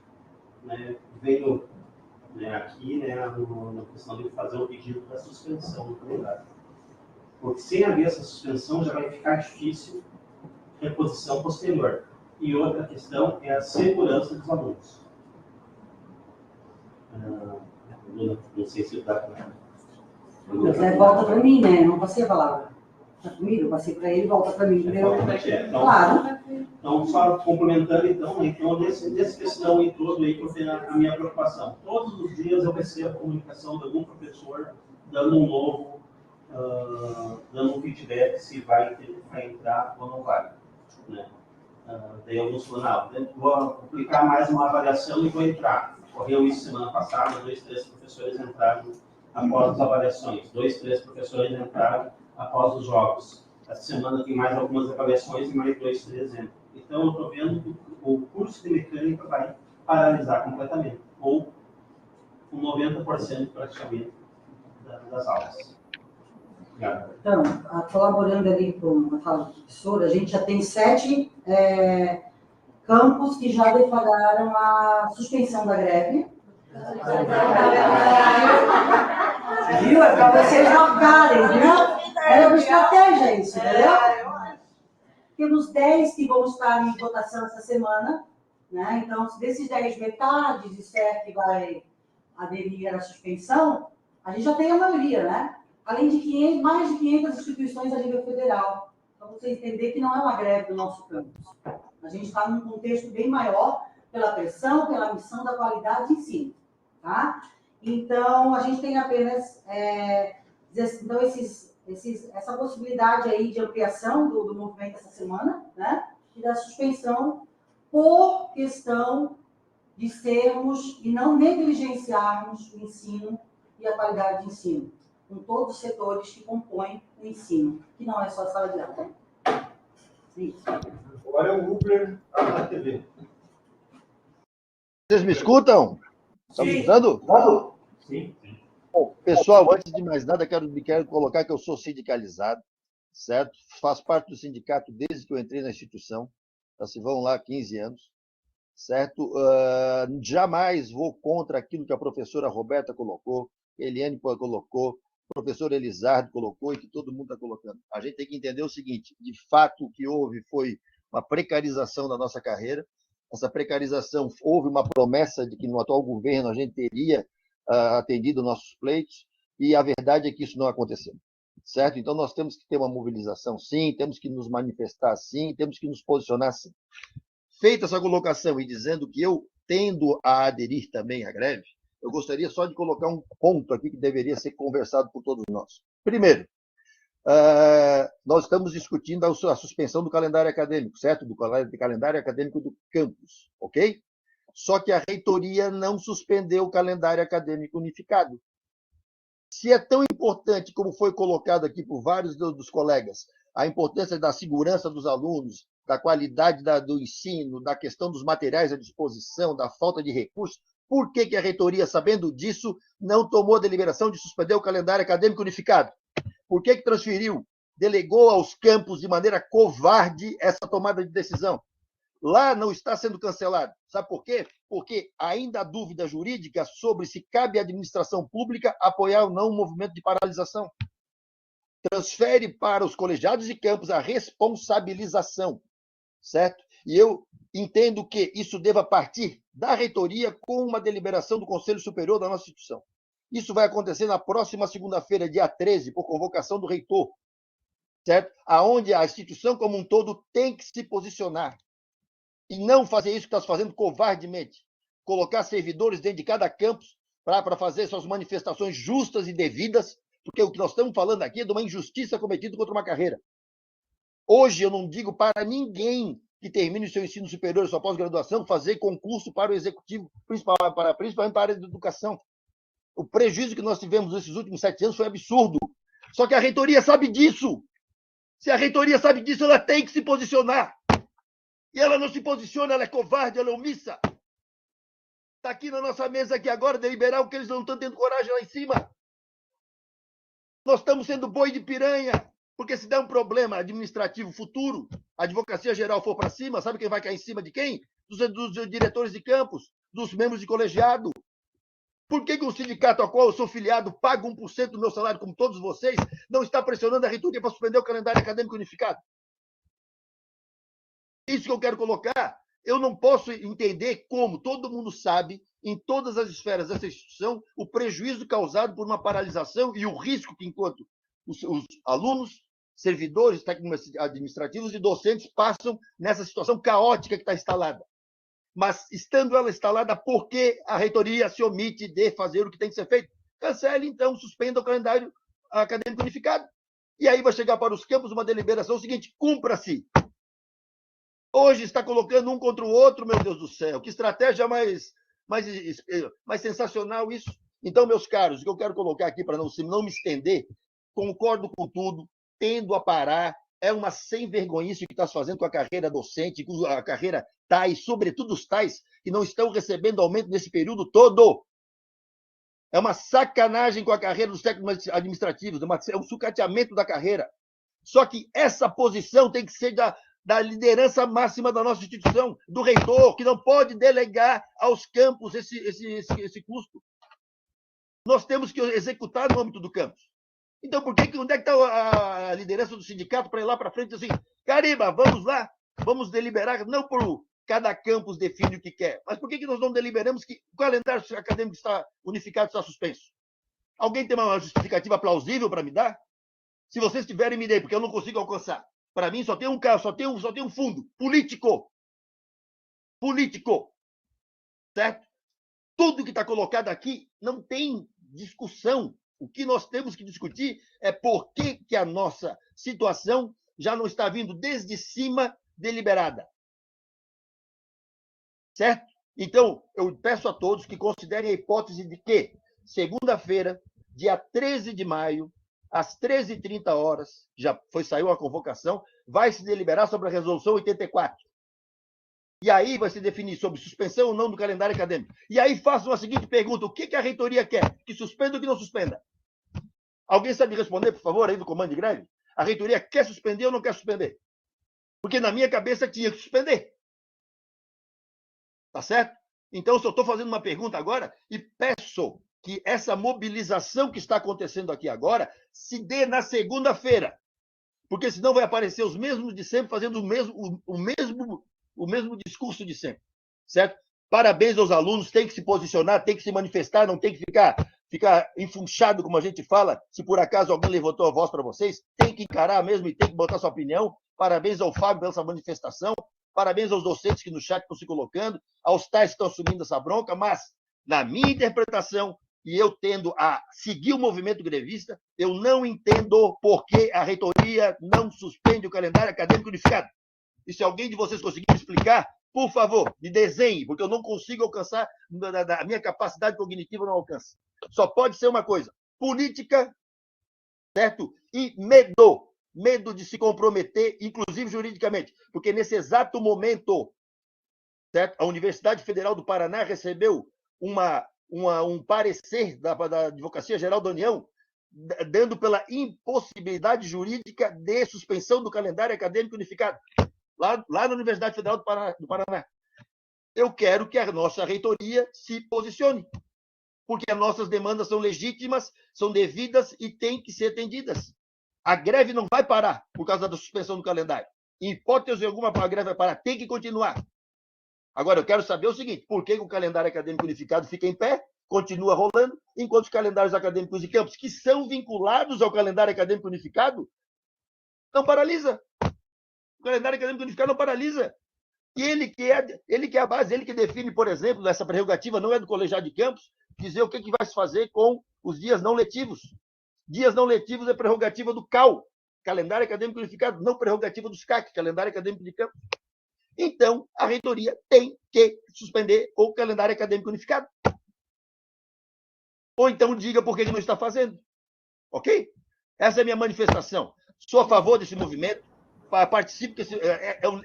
S12: né, venho aqui na questão de fazer o pedido da suspensão do calendário. Porque sem haver essa suspensão, já vai ficar difícil reposição posterior. E outra questão é a segurança dos alunos. Não sei se dá para...
S9: Volta para mim, né? Não passei a palavra. Está comigo? Eu passei para ele, volta para mim.
S12: Então,
S9: claro.
S12: Então, só complementando, então nessa questão e todo aí que eu tenho a minha preocupação. Todos os dias eu recebo a comunicação de algum professor dando um novo, dando um feedback se vai entrar ou não vai. Né? Daí alguns falam, vou aplicar mais uma avaliação e vou entrar. Ocorreu isso semana passada, 2, 3 professores entraram após as avaliações, 2, 3 professores entraram após os jogos. Essa semana tem mais algumas avaliações e mais 2, 3 entram. Então, eu estou vendo que o curso de mecânica vai paralisar completamente, ou com 90% praticamente das aulas. Obrigado.
S9: Então, colaborando ali com a fala do professor, a gente já tem 7 campos que já declararam a suspensão da greve. Viu? É para vocês marcarem, viu? É uma estratégia isso, entendeu? Temos 10 que vão estar em votação essa semana, né? Então, desses 10, metade disser que vai aderir à suspensão, a gente já tem a maioria, né? Além de mais de 500 instituições a nível federal. Para você entender que não é uma greve do nosso campus. A gente está num contexto bem maior pela pressão, pela missão da qualidade de ensino, tá? Então, a gente tem apenas então, essa possibilidade aí de ampliação do movimento essa semana, né? E da suspensão por questão de sermos e não negligenciarmos o ensino e a qualidade de ensino, com todos os setores que compõem o ensino, que não é só a sala de aula. Isso.
S1: Agora é o Rupler na TV.
S13: Vocês me escutam? Estão me escutando?
S1: Sim.
S13: Bom, pessoal, antes de mais nada, quero colocar que eu sou sindicalizado, certo? Faço parte do sindicato desde que eu entrei na instituição, já se vão lá 15 anos, certo? Jamais vou contra aquilo que a professora Roberta colocou, Eliane colocou, o professor Elizardo colocou e que todo mundo está colocando. A gente tem que entender o seguinte, de fato o que houve foi uma precarização da nossa carreira. Essa precarização, houve uma promessa de que no atual governo a gente teria atendido nossos pleitos, e a verdade é que isso não aconteceu, certo? Então nós temos que ter uma mobilização, sim, temos que nos manifestar, sim, temos que nos posicionar, sim. Feita essa colocação e dizendo que eu tendo a aderir também à greve, eu gostaria só de colocar um ponto aqui que deveria ser conversado por todos nós. Primeiro, nós estamos discutindo a suspensão do calendário acadêmico, certo? Do calendário acadêmico do campus, ok? Só que a reitoria não suspendeu o calendário acadêmico unificado. Se é tão importante, como foi colocado aqui por vários dos colegas, a importância da segurança dos alunos, da qualidade do ensino, da questão dos materiais à disposição, da falta de recursos, por que a reitoria, sabendo disso, não tomou a deliberação de suspender o calendário acadêmico unificado? Por que transferiu, delegou aos campos de maneira covarde essa tomada de decisão? Lá não está sendo cancelado. Sabe por quê? Porque ainda há dúvida jurídica sobre se cabe à administração pública apoiar ou não o movimento de paralisação. Transfere para os colegiados e campos a responsabilização, certo? E eu entendo que isso deva partir da reitoria com uma deliberação do Conselho Superior da nossa instituição. Isso vai acontecer na próxima segunda-feira, dia 13, por convocação do reitor, certo? Aonde a instituição como um todo tem que se posicionar. E não fazer isso que está fazendo covardemente. Colocar servidores dentro de cada campus para fazer suas manifestações justas e devidas, porque o que nós estamos falando aqui é de uma injustiça cometida contra uma carreira. Hoje eu não digo para ninguém que termine o seu ensino superior, sua pós-graduação, fazer concurso para o executivo, principalmente para a área de educação. O prejuízo que nós tivemos nesses últimos 7 anos foi absurdo. Só que a reitoria sabe disso. Se a reitoria sabe disso, ela tem que se posicionar. E ela não se posiciona, ela é covarde, ela é omissa. Está aqui na nossa mesa aqui agora, deliberar o que eles não estão tendo coragem lá em cima. Nós estamos sendo boi de piranha, porque se der um problema administrativo futuro, a advocacia geral for para cima, sabe quem vai cair em cima de quem? Dos diretores de campus, dos membros de colegiado. Por que o sindicato ao qual eu sou filiado paga 1% do meu salário, como todos vocês, não está pressionando a reitoria para suspender o calendário acadêmico unificado? Isso que eu quero colocar. Eu não posso entender como todo mundo sabe, em todas as esferas dessa instituição, o prejuízo causado por uma paralisação e o risco que, enquanto os alunos, servidores técnicos administrativos e docentes passam nessa situação caótica que está instalada. Mas, estando ela instalada, por que a reitoria se omite de fazer o que tem que ser feito? Cancele, então, suspenda o calendário acadêmico unificado. E aí vai chegar para os campos uma deliberação seguinte: cumpra-se. Hoje está colocando um contra o outro, meu Deus do céu. Que estratégia mais sensacional isso. Então, meus caros, o que eu quero colocar aqui para não me estender, concordo com tudo, tendo a parar. É uma sem-vergonhice que está se fazendo com a carreira docente, com a carreira tais, sobretudo os tais que não estão recebendo aumento nesse período todo. É uma sacanagem com a carreira dos técnicos administrativos, é um sucateamento da carreira. Só que essa posição tem que ser da liderança máxima da nossa instituição, do reitor, que não pode delegar aos campos esse custo. Nós temos que executar no âmbito do campus. Então, onde é que está a liderança do sindicato para ir lá para frente e dizer assim: Cariba, vamos lá, vamos deliberar, não por cada campus define o que quer, mas por que nós não deliberamos que o calendário acadêmico está unificado, está suspenso? Alguém tem uma justificativa plausível para me dar? Se vocês tiverem, me dê, porque eu não consigo alcançar. Para mim, só tem um caso, só tem um fundo político. Político. Certo? Tudo que está colocado aqui não tem discussão. O que nós temos que discutir é por que a nossa situação já não está vindo desde cima deliberada. Certo? Então, eu peço a todos que considerem a hipótese de que, segunda-feira, dia 13 de maio, às 13h30, saiu a convocação, vai se deliberar sobre a resolução 84. E aí vai se definir sobre suspensão ou não do calendário acadêmico. E aí faço a seguinte pergunta: o que a reitoria quer? Que suspenda ou que não suspenda? Alguém sabe responder, por favor, aí do comando de greve? A reitoria quer suspender ou não quer suspender? Porque na minha cabeça tinha que suspender. Tá certo? Então, se eu estou fazendo uma pergunta agora, e peço que essa mobilização que está acontecendo aqui agora se dê na segunda-feira. Porque senão vai aparecer os mesmos de sempre fazendo o mesmo discurso de sempre. Certo? Parabéns aos alunos, tem que se posicionar, tem que se manifestar, não tem que ficar enfunchado, como a gente fala. Se por acaso alguém levantou a voz para vocês, tem que encarar mesmo e tem que botar sua opinião. Parabéns ao Fábio pela essa manifestação. Parabéns aos docentes que no chat estão se colocando, aos tais que estão assumindo essa bronca, mas, na minha interpretação, e eu tendo a seguir o movimento grevista, eu não entendo por que a reitoria não suspende o calendário acadêmico unificado. E se alguém de vocês conseguir me explicar, por favor, me desenhe, porque eu não consigo alcançar, a minha capacidade cognitiva não alcança. Só pode ser uma coisa: política, certo? E medo de se comprometer, inclusive juridicamente, porque nesse exato momento, certo? A Universidade Federal do Paraná recebeu um parecer da Advocacia Geral da União, dando pela impossibilidade jurídica de suspensão do calendário acadêmico unificado, lá na Universidade Federal do Paraná. Eu quero que a nossa reitoria se posicione, porque as nossas demandas são legítimas, são devidas e têm que ser atendidas. A greve não vai parar por causa da suspensão do calendário. Em hipótese alguma, a greve vai parar. Tem que continuar. Agora, eu quero saber o seguinte: por que o calendário acadêmico unificado fica em pé, continua rolando, enquanto os calendários acadêmicos de campus, que são vinculados ao calendário acadêmico unificado, não paralisa. O calendário acadêmico unificado não paralisa. E ele que é a base, ele que define, por exemplo, essa prerrogativa não é do colegiado de campus, dizer o que vai se fazer com os dias não letivos. Dias não letivos é prerrogativa do CAU, Calendário Acadêmico Unificado, não prerrogativa dos CAC, Calendário Acadêmico de Campus. Então, a reitoria tem que suspender o calendário acadêmico unificado. Ou então diga por que não está fazendo. Ok? Essa é a minha manifestação. Sou a favor desse movimento, participo, que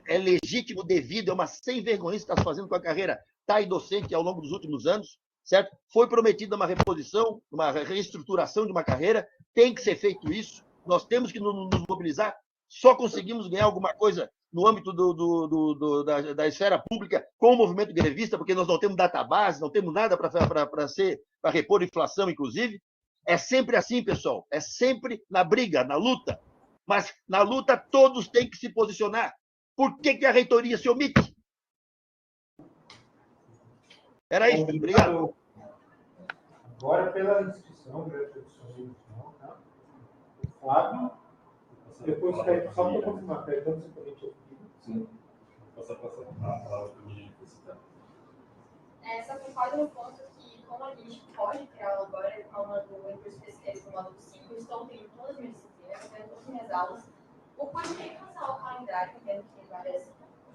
S13: é legítimo, devido, é uma sem-vergonhice que está fazendo com a carreira docente ao longo dos últimos anos. Certo? Foi prometida uma reposição, uma reestruturação de uma carreira, tem que ser feito isso, nós temos que nos mobilizar, só conseguimos ganhar alguma coisa no âmbito da esfera pública com o movimento grevista, porque nós não temos database, não temos nada para repor inflação, inclusive. É sempre assim, pessoal, é sempre na briga, na luta, mas na luta todos têm que se posicionar. Por que a reitoria se omite? Era isso, obrigado.
S1: Agora, pela inscrição, tá? Flávio, depois só para confirmar, perguntando se também tinha ouvido.
S8: Sim. Passa a palavra para mim.
S3: Só concordo no ponto que, como a gente pode criar aula agora, com a aula do curso de pesquisa do módulo 5, estou tendo todas as minhas disciplinas, estou tendo todas as minhas aulas. O curso tem que cancelar o calendário, entendo que tem várias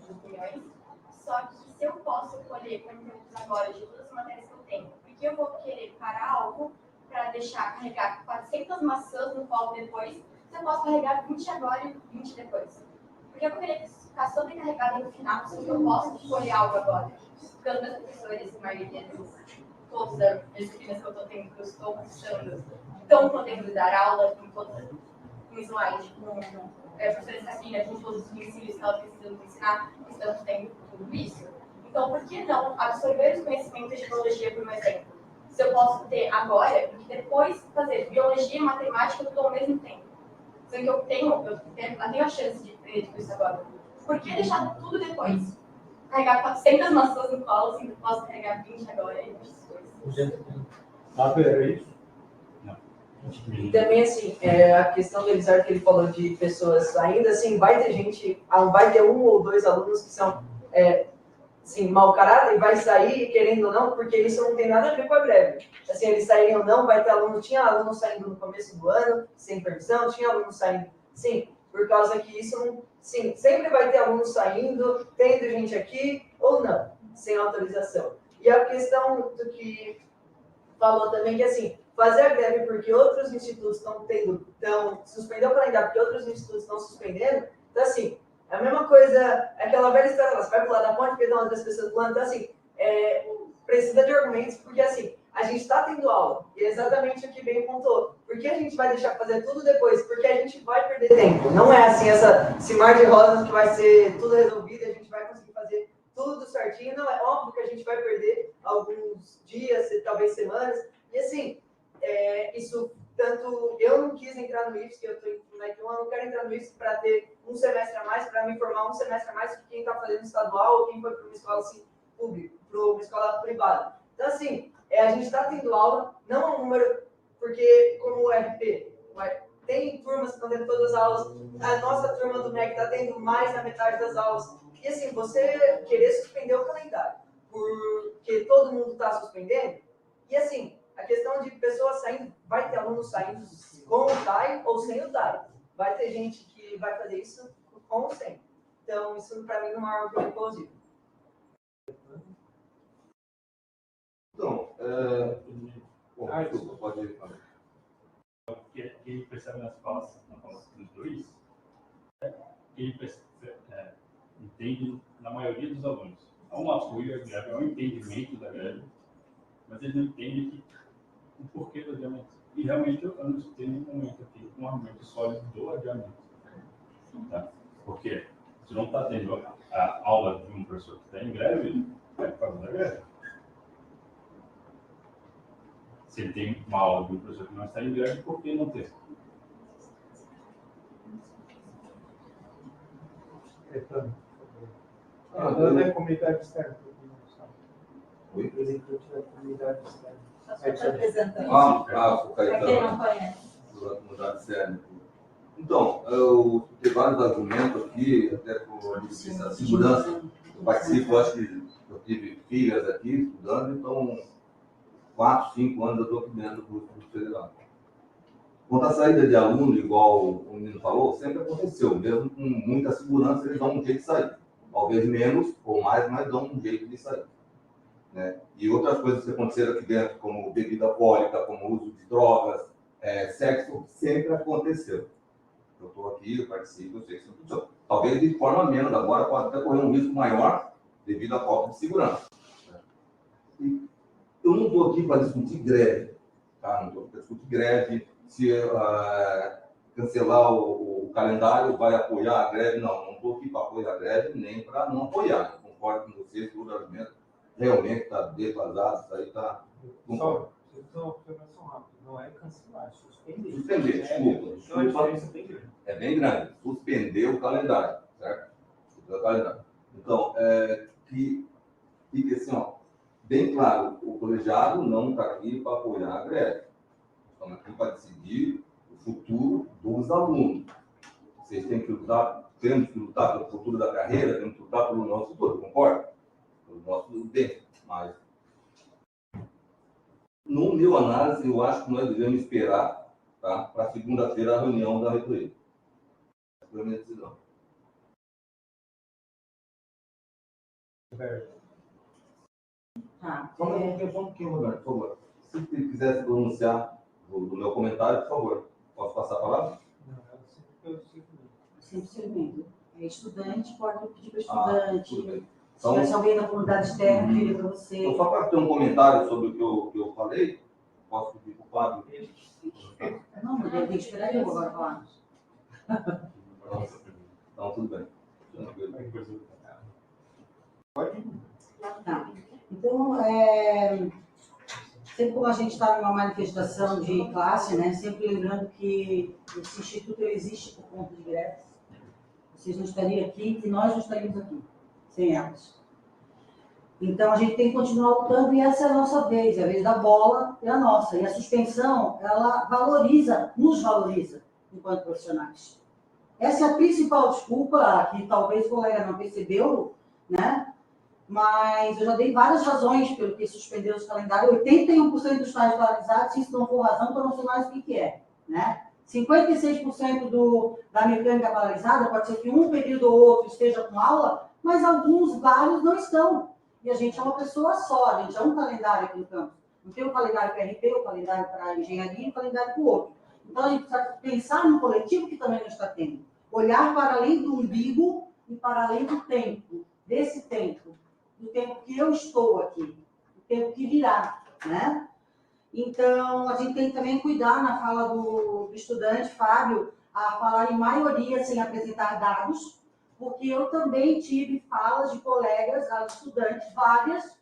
S3: opiniões. Só que se eu posso colher conteúdos agora de todas as matérias que eu tenho, porque eu vou querer parar algo para deixar carregar 400 maçãs no colo depois, se eu posso carregar 20 agora e 20 depois. Porque eu vou querer ficar sobrecarregada no final, se eu posso escolher algo agora. Porque os meus professores, a maioria deles, todas as disciplinas que eu estou tendo, que eu estou cursando, estão podendo dar aula com slide, com professores assim, com todos os ensinos que ela precisa ensinar, estamos tendo tudo isso. Então, por que não absorver os conhecimentos de biologia, por exemplo? Se eu posso ter agora, e depois fazer biologia e matemática tudo ao mesmo tempo. Sendo que eu tenho a chance de aprender tudo isso agora. Por que deixar tudo depois? Carregar 400 maçãs no colo, assim, eu posso carregar 20 agora e 20 coisas.
S1: Era isso?
S8: Não.
S7: E também, assim, a questão do Elisar, que ele falou de pessoas, ainda assim, vai ter gente, vai ter um ou dois alunos que são assim, mau caráter, vai sair, querendo ou não, porque isso não tem nada a ver com a greve. Assim, eles saírem ou não, vai ter aluno, tinha aluno saindo no começo do ano, sem permissão, tinha aluno saindo, sim, por causa que isso não, sim, sempre vai ter aluno saindo, tendo gente aqui, ou não, sem autorização. E a questão do que falou também, que assim, fazer a greve porque outros institutos suspendeu o calendário porque outros institutos estão suspendendo, então assim, é a mesma coisa, é aquela velha história lá, você vai pular da ponte porque tem umas pessoas pulando, então assim, precisa de argumentos, porque assim, a gente está tendo aula, e é exatamente o que bem pontuou. Por que a gente vai deixar fazer tudo depois? Porque a gente vai perder tempo. Não é assim, esse mar de rosas que vai ser tudo resolvido e a gente vai conseguir fazer tudo certinho. Não, é óbvio que a gente vai perder alguns dias, talvez semanas. E assim, isso, tanto eu não quis entrar no IFES, que eu estou no MEC 1, eu não quero entrar no IFES para ter um semestre a mais, para me formar um semestre a mais que quem está fazendo estadual ou quem foi para uma escola assim, pública, para uma escola privada. Então, assim, a gente está tendo aula, não é um número, porque como o RP, tem turmas que estão tendo todas as aulas, a nossa turma do MEC está tendo mais da metade das aulas. E assim, você querer suspender o calendário, porque todo mundo está suspendendo, e assim, a questão de pessoas saindo, vai ter alunos saindo com o DAI ou sem o DAI. Vai ter gente que vai fazer isso com ou sem. Então, isso para mim não é um argumento plausível.
S10: Então, desculpa, pode ir.
S8: O que ele percebe nas falas dos dois, ele entende na maioria dos alunos. Há um apoio à greve, há um entendimento da greve, mas ele não entende o porquê do adiamento. E realmente eu não tenho nenhum momento aqui um argumento sólido do adiamento. Tá? Porque se não está tendo a aula de um professor que está em greve, é por causa da greve. Se ele tem uma aula de um professor que não está em greve, por que não ter?
S1: Ana é comunidade externa.
S10: Oi?
S1: Representante da comunidade externa.
S10: O Caetano. Da comunidade externa. Então, eu tenho vários argumentos aqui, até por a segurança. Eu participo, acho que eu tive filhas aqui estudando, então 4, 5 anos eu estou aqui dentro do curso federal. Quanto à saída de aluno, igual o menino falou, sempre aconteceu. Mesmo com muita segurança, eles dão um jeito de sair. Talvez menos ou mais, mas dão um jeito de sair. Né? E outras coisas que aconteceram aqui dentro, como bebida alcoólica, como uso de drogas, sexo, sempre aconteceu. Eu estou aqui, eu participo, eu sei que isso aconteceu. Talvez de forma menos, agora pode até correr um risco maior devido à falta de segurança. E eu não estou aqui para discutir greve, tá? Não estou para discutir greve, se cancelar o calendário vai apoiar a greve, não estou aqui para apoiar a greve, nem para não apoiar. Eu concordo com vocês, todo argumento realmente está defasado, isso aí está...
S1: Só uma observação rápida, não é cancelar, é suspender.
S10: Suspender, desculpa.
S1: Então a diferença é bem grande.
S10: É bem grande, suspender o calendário, certo? Suspender o calendário. Então, que fique assim, ó, bem claro, o colegiado não está aqui para apoiar a greve. Estamos aqui para decidir o futuro dos alunos. Vocês têm que lutar, temos que lutar pelo futuro da carreira, temos que lutar pelo nosso futuro, concorda? Pelo nosso bem. Mas, no meu análise, eu acho que nós devemos esperar, tá, para segunda-feira a reunião da reitoria. Essa foi a minha decisão.
S9: Tá.
S10: Só um pouquinho, Roberto, por favor. Se você quiser se pronunciar do meu comentário, por favor. Posso passar a palavra?
S1: Não,
S9: Sempre segundo. Estudante, pode pedir para estudante.
S10: Tudo bem.
S9: Se tivesse alguém da comunidade externa, diria para você.
S10: Então, só para ter um comentário sobre o que eu falei, posso pedir para o Fábio?
S9: Não, mas eu tenho que esperar eu agora falar.
S10: Então, tudo bem. Tranquilo.
S1: Pode ir.
S9: Tá. Então, sempre como a gente está numa manifestação de classe, né, sempre lembrando que esse instituto existe por conta de greves. Vocês não estariam aqui e nós não estaríamos aqui, sem elas. Então, a gente tem que continuar lutando e essa é a nossa vez. A vez da bola é a nossa. E a suspensão, ela nos valoriza enquanto profissionais. Essa é a principal desculpa que talvez o colega não percebeu, né? Mas eu já dei várias razões pelo que suspendeu os calendários. 81% dos estágios paralisados, se isso não for razão, então não sei mais o que é, né? 56% da mecânica paralisada, pode ser que um período ou outro esteja com aula, mas alguns, vários, não estão. E a gente é uma pessoa só, a gente é um calendário aqui no campus. Não tem o calendário para RP, o calendário para engenharia e o calendário para o outro. Então, a gente precisa pensar no coletivo que também não está tendo. Olhar para além do umbigo e para além do tempo, desse tempo, do tempo que eu estou aqui, do tempo que virá, né? Então, a gente tem que também cuidar na fala do estudante, Fábio, a falar em maioria sem apresentar dados, porque eu também tive falas de colegas, estudantes, várias,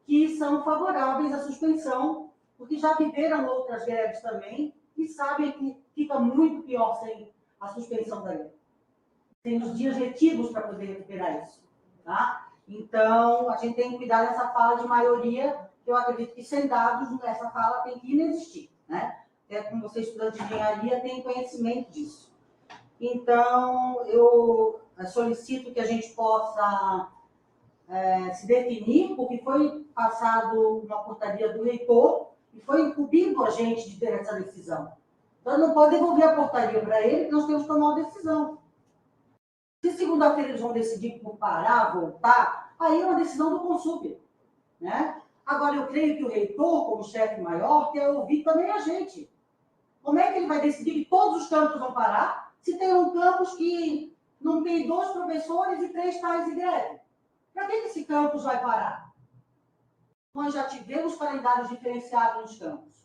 S9: que são favoráveis à suspensão, porque já viveram outras greves também, e sabem que fica muito pior sem a suspensão da greve. Tem os dias letivos para poder recuperar isso, tá? Então, a gente tem que cuidar dessa fala de maioria, que eu acredito que sem dados, essa fala tem que inexistir, né? Até como você, estudante de engenharia, tem conhecimento disso. Então, eu solicito que a gente possa se definir, porque foi passado uma portaria do reitor e foi incumbido a gente de ter essa decisão. Então, não pode devolver a portaria para ele, que nós temos que tomar uma decisão. Se segunda-feira eles vão decidir por parar, voltar, aí é uma decisão do Consub, né? Agora, eu creio que o reitor, como chefe maior, quer ouvir também a gente. Como é que ele vai decidir que todos os campos vão parar, se tem um campus que não tem 2 professores e 3 tais de greve? Para que esse campus vai parar? Nós já tivemos calendários diferenciados nos campos.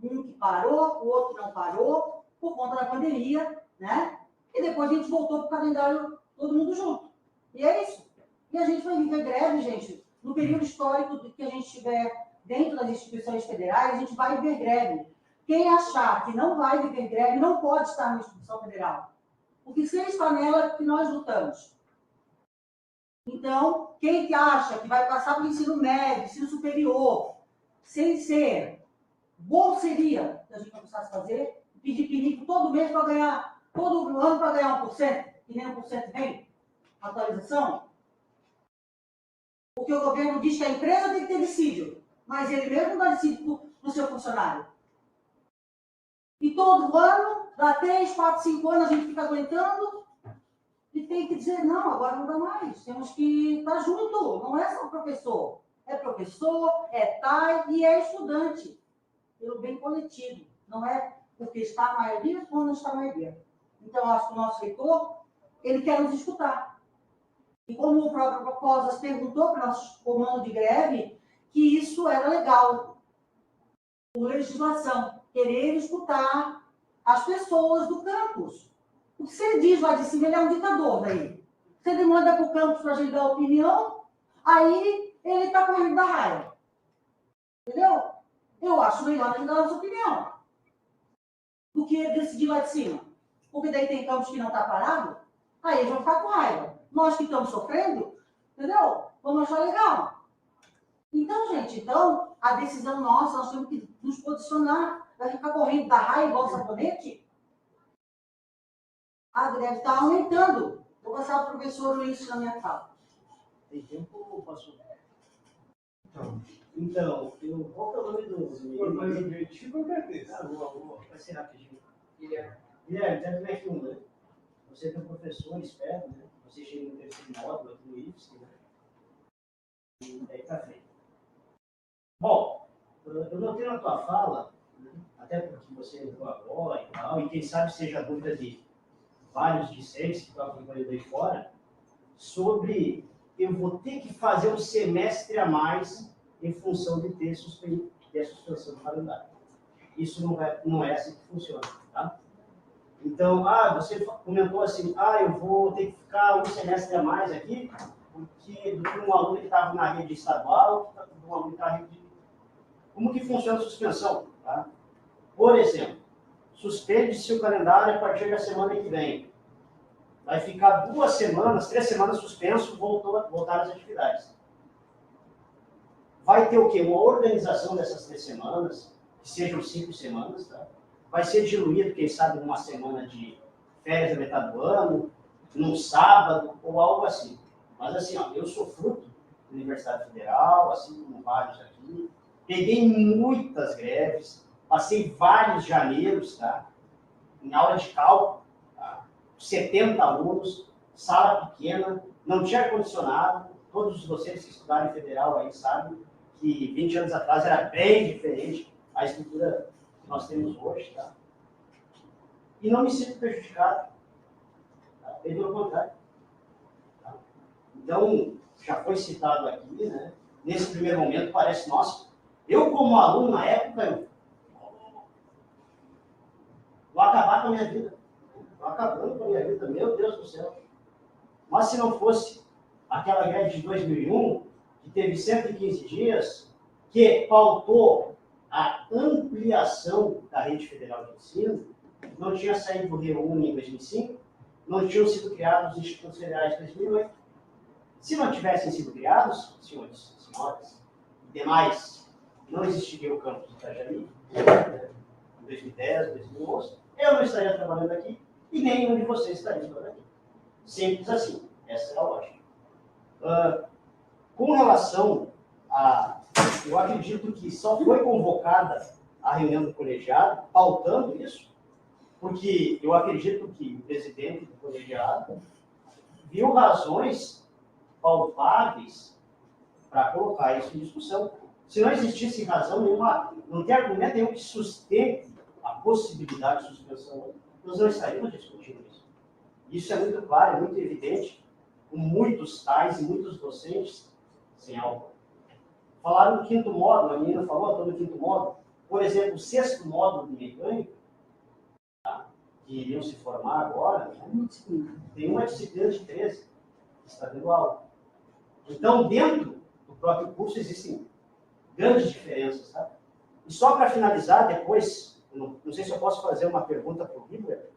S9: Um que parou, o outro que não parou, por conta da pandemia, né? E depois a gente voltou para o calendário todo mundo junto. E é isso. E a gente vai viver greve, gente. No período histórico que a gente estiver dentro das instituições federais, a gente vai viver greve. Quem achar que não vai viver greve não pode estar na instituição federal. Porque se ele está nela, é porque nós lutamos. Então, quem acha que vai passar para o ensino médio, ensino superior, sem ser, bom seria que a gente começasse a fazer, pedir pinico todo mês para ganhar, todo ano para ganhar 1%, que nem 1% vem, atualização. Porque o governo diz que a empresa tem que ter dissídio, mas ele mesmo não dá dissídio para o seu funcionário. E todo ano, dá 3, 4, 5 anos, a gente fica aguentando e tem que dizer, não, agora não dá mais. Temos que estar junto, não é só professor. É professor, é TAI e é estudante. Pelo bem coletivo. Não é porque está a maioria ou não está a maioria. Então, acho que o nosso reitor, ele quer nos escutar. E como o próprio Proposas perguntou para o nosso comando de greve, que isso era legal, por legislação, querer escutar as pessoas do campus. O que você diz lá de cima, ele é um ditador daí. Você demanda para o campus para a gente dar opinião, aí ele está correndo da raiva. Entendeu? Eu acho melhor a gente dar a nossa opinião do que decidir lá de cima. Porque daí tem campus que não está parado, aí eles vão ficar com raiva. Nós que estamos sofrendo, entendeu? Vamos achar legal. Então, gente, a decisão nossa, nós temos que nos posicionar. Vai ficar correndo da raiva igual sabonete? A greve está aumentando. Vou passar para o professor Luiz na minha fala.
S14: Tem tempo ou posso? Então, qual que é o nome do...
S1: Por mais objetivo, eu agradeço.
S14: Ah, boa. Vai ser rapidinho. Guilherme, tem como é que né? Você tem um professor, espero, né? Você chega no terceiro módulo aqui no IFSC, né? E daí tá feito. Bom, eu notei na tua fala, né? Até porque você entrou agora e tal, e quem sabe seja dúvida de vários discentes que estão acompanhando aí fora, sobre eu vou ter que fazer um semestre a mais em função de ter suspensão do calendário. Isso não é assim que funciona, tá? Então, você comentou assim, eu vou ter que ficar um semestre a mais aqui, porque do que um aluno que estava na rede estadual, do um aluno que está na rede... Como que funciona a suspensão, tá? Por exemplo, suspende-se o calendário a partir da semana que vem. Vai ficar 2 semanas, 3 semanas suspenso, voltar às atividades. Vai ter o quê? Uma organização dessas 3 semanas, que sejam 5 semanas, tá? Vai ser diluído, quem sabe, numa semana de férias da metade do ano, num sábado, ou algo assim. Mas assim, eu sou fruto Universidade Federal, assim como vários aqui. Peguei muitas greves, passei vários janeiros, tá? Em aula de cálculo, tá? 70 alunos, sala pequena, não tinha ar-condicionado. Todos os docentes que estudaram em federal aí sabem que 20 anos atrás era bem diferente a estrutura que nós temos hoje, tá? E não me sinto prejudicado, tá? Pelo contrário. Tá? Então, já foi citado aqui, né? Nesse primeiro momento parece, nossa, eu como aluno na época, vou acabar com a minha vida. Estou acabando com a minha vida, meu Deus do céu. Mas se não fosse aquela greve de 2001, que teve 115 dias, que pautou a ampliação da rede federal de ensino, não tinha saído o REUNI em 2005, não tinham sido criados os institutos federais em 2008. Se não tivessem sido criados, senhores, senhoras e demais, não existiria o campus de Itajaí, em 2010, 2011, eu não estaria trabalhando aqui e nenhum de vocês estaria trabalhando aqui. Simples assim. Essa é a lógica. Com relação a... Eu acredito que só foi convocada a reunião do colegiado, pautando isso, porque eu acredito que o presidente do colegiado viu razões palpáveis para colocar isso em discussão. Se não existisse razão nenhuma, não tem argumento nenhum que sustente a possibilidade de suspensão, nós não estaríamos discutindo isso. Isso é muito claro, é muito evidente, com muitos tais e muitos docentes sem aula. Falaram do quinto módulo, a menina falou, estou no quinto módulo. Por exemplo, o sexto módulo de mecânica, tá, que iriam se formar agora, né, tem uma disciplina de 13, que está tendo aula. Então, dentro do próprio curso existem grandes diferenças. Tá? E só para finalizar, depois, não sei se eu posso fazer uma pergunta para o Hitler,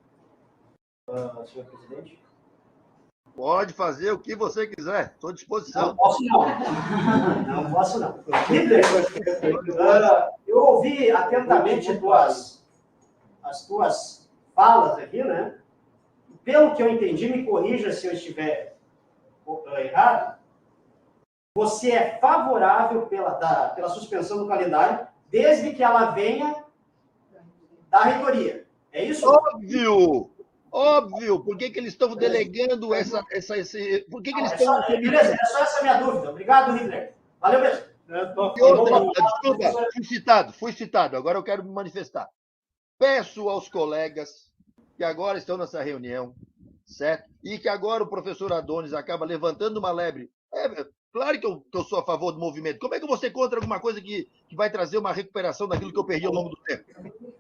S14: senhor presidente.
S13: Pode fazer o que você quiser, estou à disposição.
S14: Não posso não. Não posso não. Hitler, eu ouvi atentamente as tuas falas aqui, né? Pelo que eu entendi, me corrija se eu estiver errado, você é favorável pela suspensão do calendário, desde que ela venha da reitoria. É isso?
S13: Óbvio! Óbvio! Por que eles estão delegando por que eles estão...
S14: Beleza, é só essa a minha dúvida. Obrigado, Hitler. Valeu mesmo.
S13: E outra, desculpa, fui citado. Agora eu quero me manifestar. Peço aos colegas que agora estão nessa reunião, certo? E que agora o professor Adonis acaba levantando uma lebre. Claro que eu sou a favor do movimento. Como é que eu vou ser contra alguma coisa que vai trazer uma recuperação daquilo que eu perdi ao longo do tempo?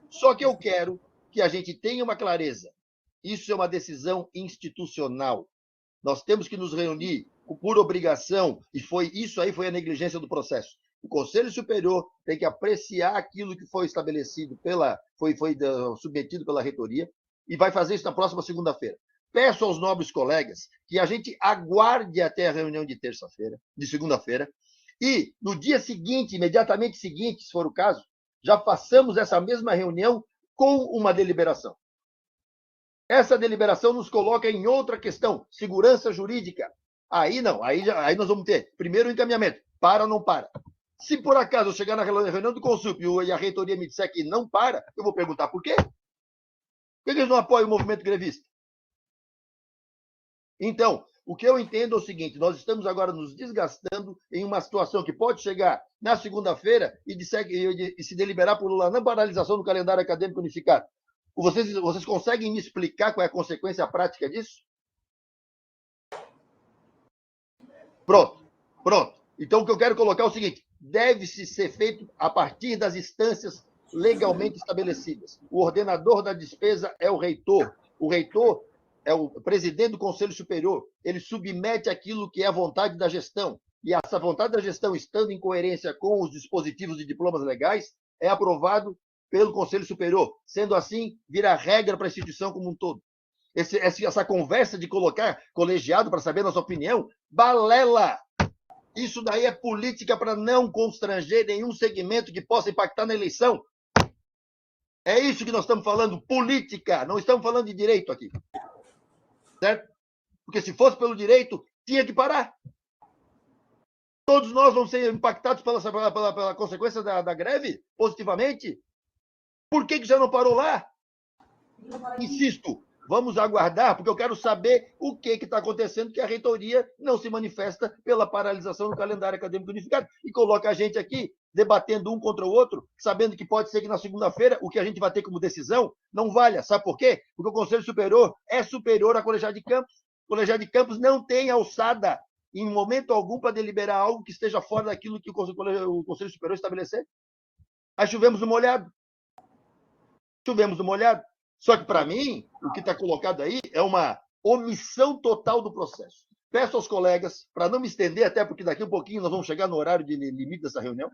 S13: Só que eu quero que a gente tenha uma clareza. Isso é uma decisão institucional. Nós temos que nos reunir por obrigação, e isso aí foi a negligência do processo. O Conselho Superior tem que apreciar aquilo que foi estabelecido, foi submetido pela reitoria, e vai fazer isso na próxima segunda-feira. Peço aos nobres colegas que a gente aguarde até a reunião de terça-feira, de segunda-feira, e no dia seguinte, imediatamente seguinte, se for o caso, já façamos essa mesma reunião com uma deliberação. Essa deliberação nos coloca em outra questão, segurança jurídica. Aí não, aí nós vamos ter, primeiro, o encaminhamento, para ou não para. Se por acaso eu chegar na reunião do Consup e a reitoria me disser que não para, eu vou perguntar por quê? Por que eles não apoiam o movimento grevista? Então, o que eu entendo é o seguinte, nós estamos agora nos desgastando em uma situação que pode chegar na segunda-feira e se deliberar por uma não paralisação do calendário acadêmico unificado. Vocês conseguem me explicar qual é a consequência prática disso? Pronto. Então, o que eu quero colocar é o seguinte, deve-se ser feito a partir das instâncias legalmente estabelecidas. O ordenador da despesa é o reitor. O reitor é o presidente do Conselho Superior. Ele submete aquilo que é a vontade da gestão. E essa vontade da gestão, estando em coerência com os dispositivos de diplomas legais, é aprovado pelo Conselho Superior. Sendo assim, vira regra para a instituição como um todo. Essa conversa de colocar colegiado para saber nossa opinião, balela! Isso daí é política para não constranger nenhum segmento que possa impactar na eleição. É isso que nós estamos falando, política. Não estamos falando de direito aqui. Certo? Porque se fosse pelo direito, tinha que parar. Todos nós vamos ser impactados pela consequência da greve, positivamente? Por que já não parou lá? Insisto, vamos aguardar, porque eu quero saber o que está acontecendo, que a reitoria não se manifesta pela paralisação do calendário acadêmico unificado e coloca a gente aqui debatendo um contra o outro, sabendo que pode ser que na segunda-feira o que a gente vai ter como decisão não valha. Sabe por quê? Porque o Conselho Superior é superior à Colegiado de Campos. O Colegiado de Campos não tem alçada em momento algum para deliberar algo que esteja fora daquilo que o Conselho Superior estabelecer. Aí chovemos no molhado. Só que, para mim, o que está colocado aí é uma omissão total do processo. Peço aos colegas, para não me estender, até porque daqui a um pouquinho nós vamos chegar no horário de limite dessa reunião,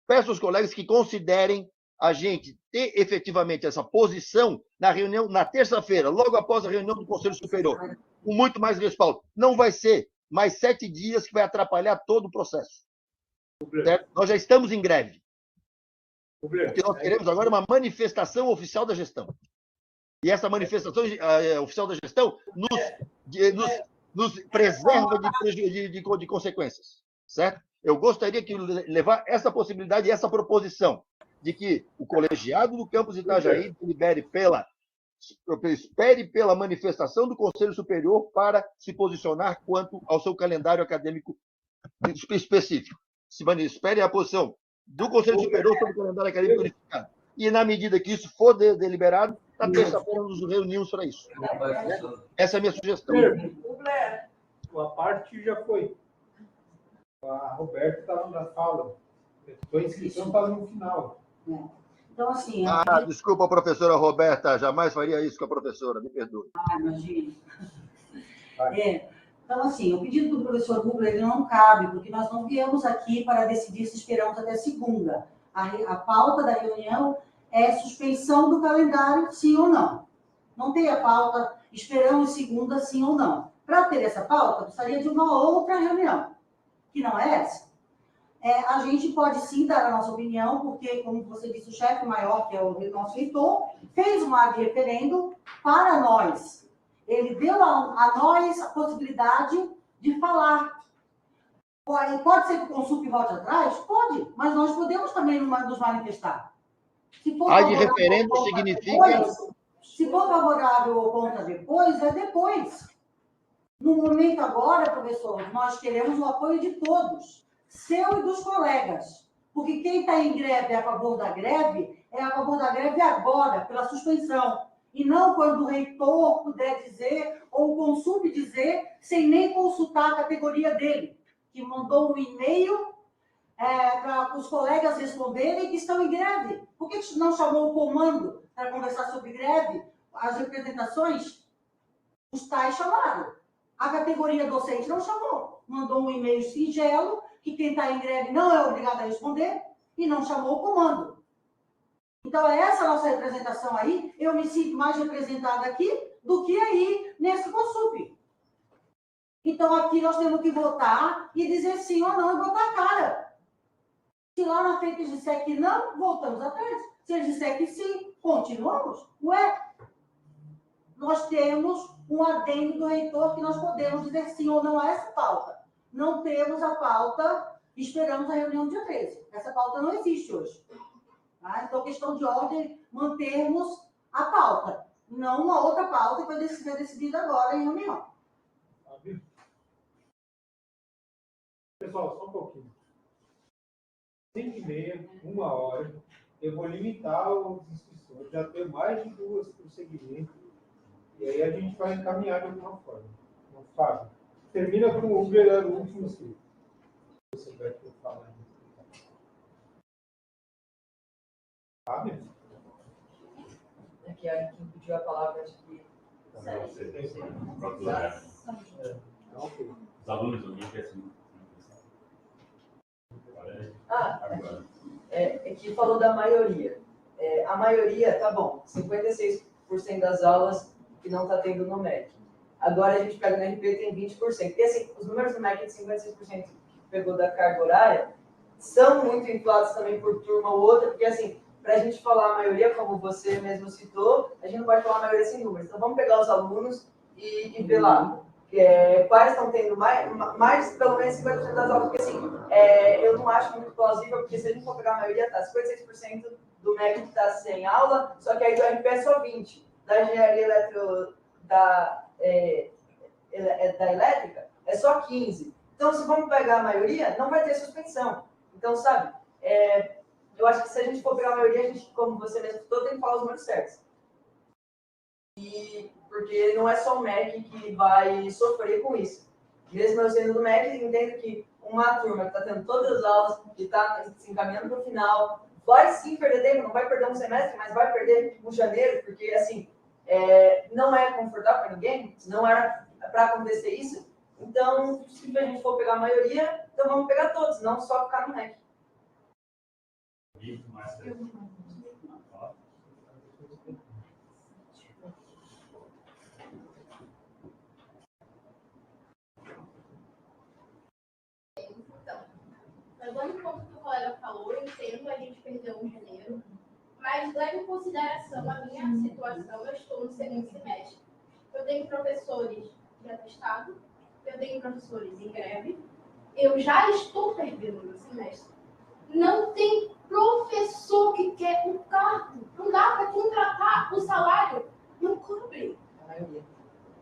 S13: peço aos colegas que considerem a gente ter efetivamente essa posição na reunião, na terça-feira, logo após a reunião do Conselho Superior, com muito mais respaldo. Não vai ser mais 7 dias que vai atrapalhar todo o processo. Certo? Nós já estamos em greve. O que nós queremos agora é uma manifestação oficial da gestão. E essa manifestação oficial da gestão nos preserva de consequências. Certo? Eu gostaria de levar essa possibilidade e essa proposição de que o colegiado do campus Itajaí espere pela manifestação do Conselho Superior para se posicionar quanto ao seu calendário acadêmico específico. Espere a posição do Conselho Superior sobre o calendário acadêmico unificado. E, na medida que isso for deliberado, na terça-feira nos reunimos para isso. Essa é a minha sugestão.
S1: A parte já foi. A Roberta estava na fala. A inscrição estava no final.
S9: Então, assim...
S13: Desculpa, professora Roberta. Jamais faria isso com a professora. Me perdoe.
S9: Imagina. Então, assim, o pedido do professor Rubler ele não cabe, porque nós não viemos aqui para decidir se esperamos até segunda. A pauta da reunião é suspensão do calendário, sim ou não. Não tem a pauta, esperamos segunda, sim ou não. Para ter essa pauta, precisaria de uma outra reunião, que não é essa. A gente pode sim dar a nossa opinião, porque, como você disse, o chefe maior, que é o nosso reitor, fez um ad referendo para nós. Ele deu a nós a possibilidade de falar. Pode ser que o Consulp volte atrás? Pode, mas nós podemos também nos manifestar.
S13: De referendo significa...
S9: Se for favorável ou contra depois, é depois. No momento agora, professor, nós queremos o apoio de todos, seu e dos colegas. Porque quem está em greve é a favor da greve, é a favor da greve agora, pela suspensão. E não quando o reitor puder dizer, ou o Consulp dizer, sem nem consultar a categoria dele, que mandou um e-mail para os colegas responderem que estão em greve. Por que não chamou o comando para conversar sobre greve? As representações, os tais chamaram. A categoria docente não chamou. Mandou um e-mail singelo, que quem está em greve não é obrigado a responder, e não chamou o comando. Então, essa é a nossa representação aí. Eu me sinto mais representada aqui do que aí, nesse Consulp. Então, aqui nós temos que votar e dizer sim ou não e botar a cara. Se lá na frente eles disser que não, voltamos atrás. Se eles disser que sim, continuamos. Nós temos um adendo do reitor que nós podemos dizer sim ou não a essa pauta. Não temos a pauta, esperamos a reunião dia 13. Essa pauta não existe hoje. Então, questão de ordem, mantermos a pauta. Não uma outra pauta que vai ser decidida agora em reunião.
S1: Pessoal, só um pouquinho. 5h30, 1 hora, eu vou limitar as inscrições. Já tenho mais de 2 por segmento. E aí a gente vai encaminhar de alguma forma. Então, Fábio, termina com o último inscrito. Você vai falar. Fábio?
S7: Aqui a quem pediu a palavra, acho que...
S8: Os alunos do NIC, assim...
S7: É que falou da maioria. A maioria, tá bom, 56% das aulas que não está tendo no MEC. Agora a gente pega no RP e tem 20%. E assim, os números do MEC de 56% que pegou da carga horária são muito inflados também por turma ou outra, porque assim, para a gente falar a maioria, como você mesmo citou, a gente não pode falar a maioria sem números. Então vamos pegar os alunos e ver lá. quais estão tendo mais pelo menos 50% das aulas, porque assim, eu não acho muito plausível, porque se a gente for pegar a maioria, tá 56% do MEC que está sem aula, só que aí do RP é só 20%, da engenharia da elétrica é só 15%. Então, se vamos pegar a maioria, não vai ter suspensão. Então, sabe, eu acho que se a gente for pegar a maioria, a gente, como você mesmo falou, tem que falar os números certos. Porque não é só o MEC que vai sofrer com isso. Mesmo eu sendo do MEC, eu entendo que uma turma que está tendo todas as aulas, que está se encaminhando para o final, vai sim perder tempo, não vai perder um semestre, mas vai perder um janeiro, porque, assim, não é confortável para ninguém, não era para acontecer isso. Então, se a gente for pegar a maioria, então vamos pegar todos, não só ficar no MEC.
S15: Levando em conta o que o colega falou, eu entendo, a gente perdeu um janeiro, mas leve em consideração a minha situação, eu estou no segundo semestre. Eu tenho professores de atestado, eu tenho professores em greve, eu já estou perdendo o meu semestre. Não tem professor que quer o cargo, não dá para contratar o salário, não cobre.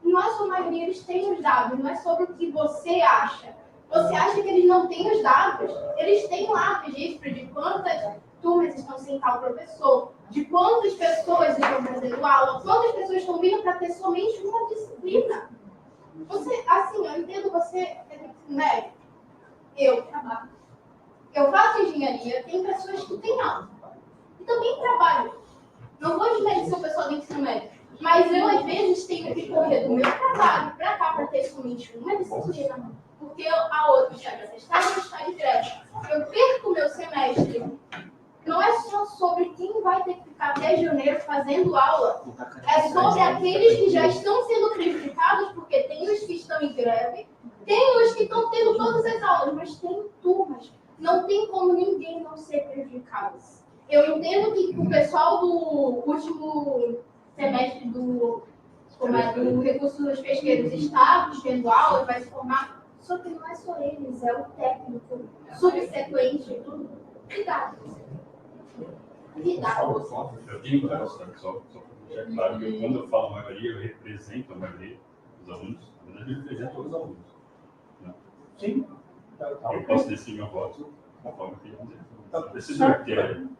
S15: Não é só a maioria, eles têm os dados, não é sobre o que você acha. Você acha que eles não têm os dados? Eles têm lá registro de quantas turmas estão sem tal professor, de quantas pessoas estão fazendo aula, quantas pessoas estão vindo para ter somente uma disciplina. Você, assim, eu entendo você, né? Eu trabalho. Eu faço engenharia, tem pessoas que têm aula. E também trabalho. Não vou desmerecer o pessoal do ensino médio, mas eu, às vezes, tenho que correr do meu trabalho para cá para ter somente uma disciplina. Porque a outra está de atestado e está de greve. Eu perco o meu semestre. Não é só sobre quem vai ter que ficar até janeiro fazendo aula. É sobre aqueles que já estão sendo prejudicados, porque tem os que estão em greve, tem os que estão tendo todas as aulas, mas tem turmas. Não tem como ninguém não ser prejudicado. Eu entendo que o pessoal do último semestre do Recursos Pesqueiros está tendo aula e vai se formar. Só que não é só eles, é o técnico, subsequente, tudo. Cuidado.
S8: Eu digo, só para deixar claro que quando eu falo maioria, eu represento a maioria dos alunos, na verdade, eu represento os alunos. Né? Sim. Eu posso decidir meu voto conforme que quiser.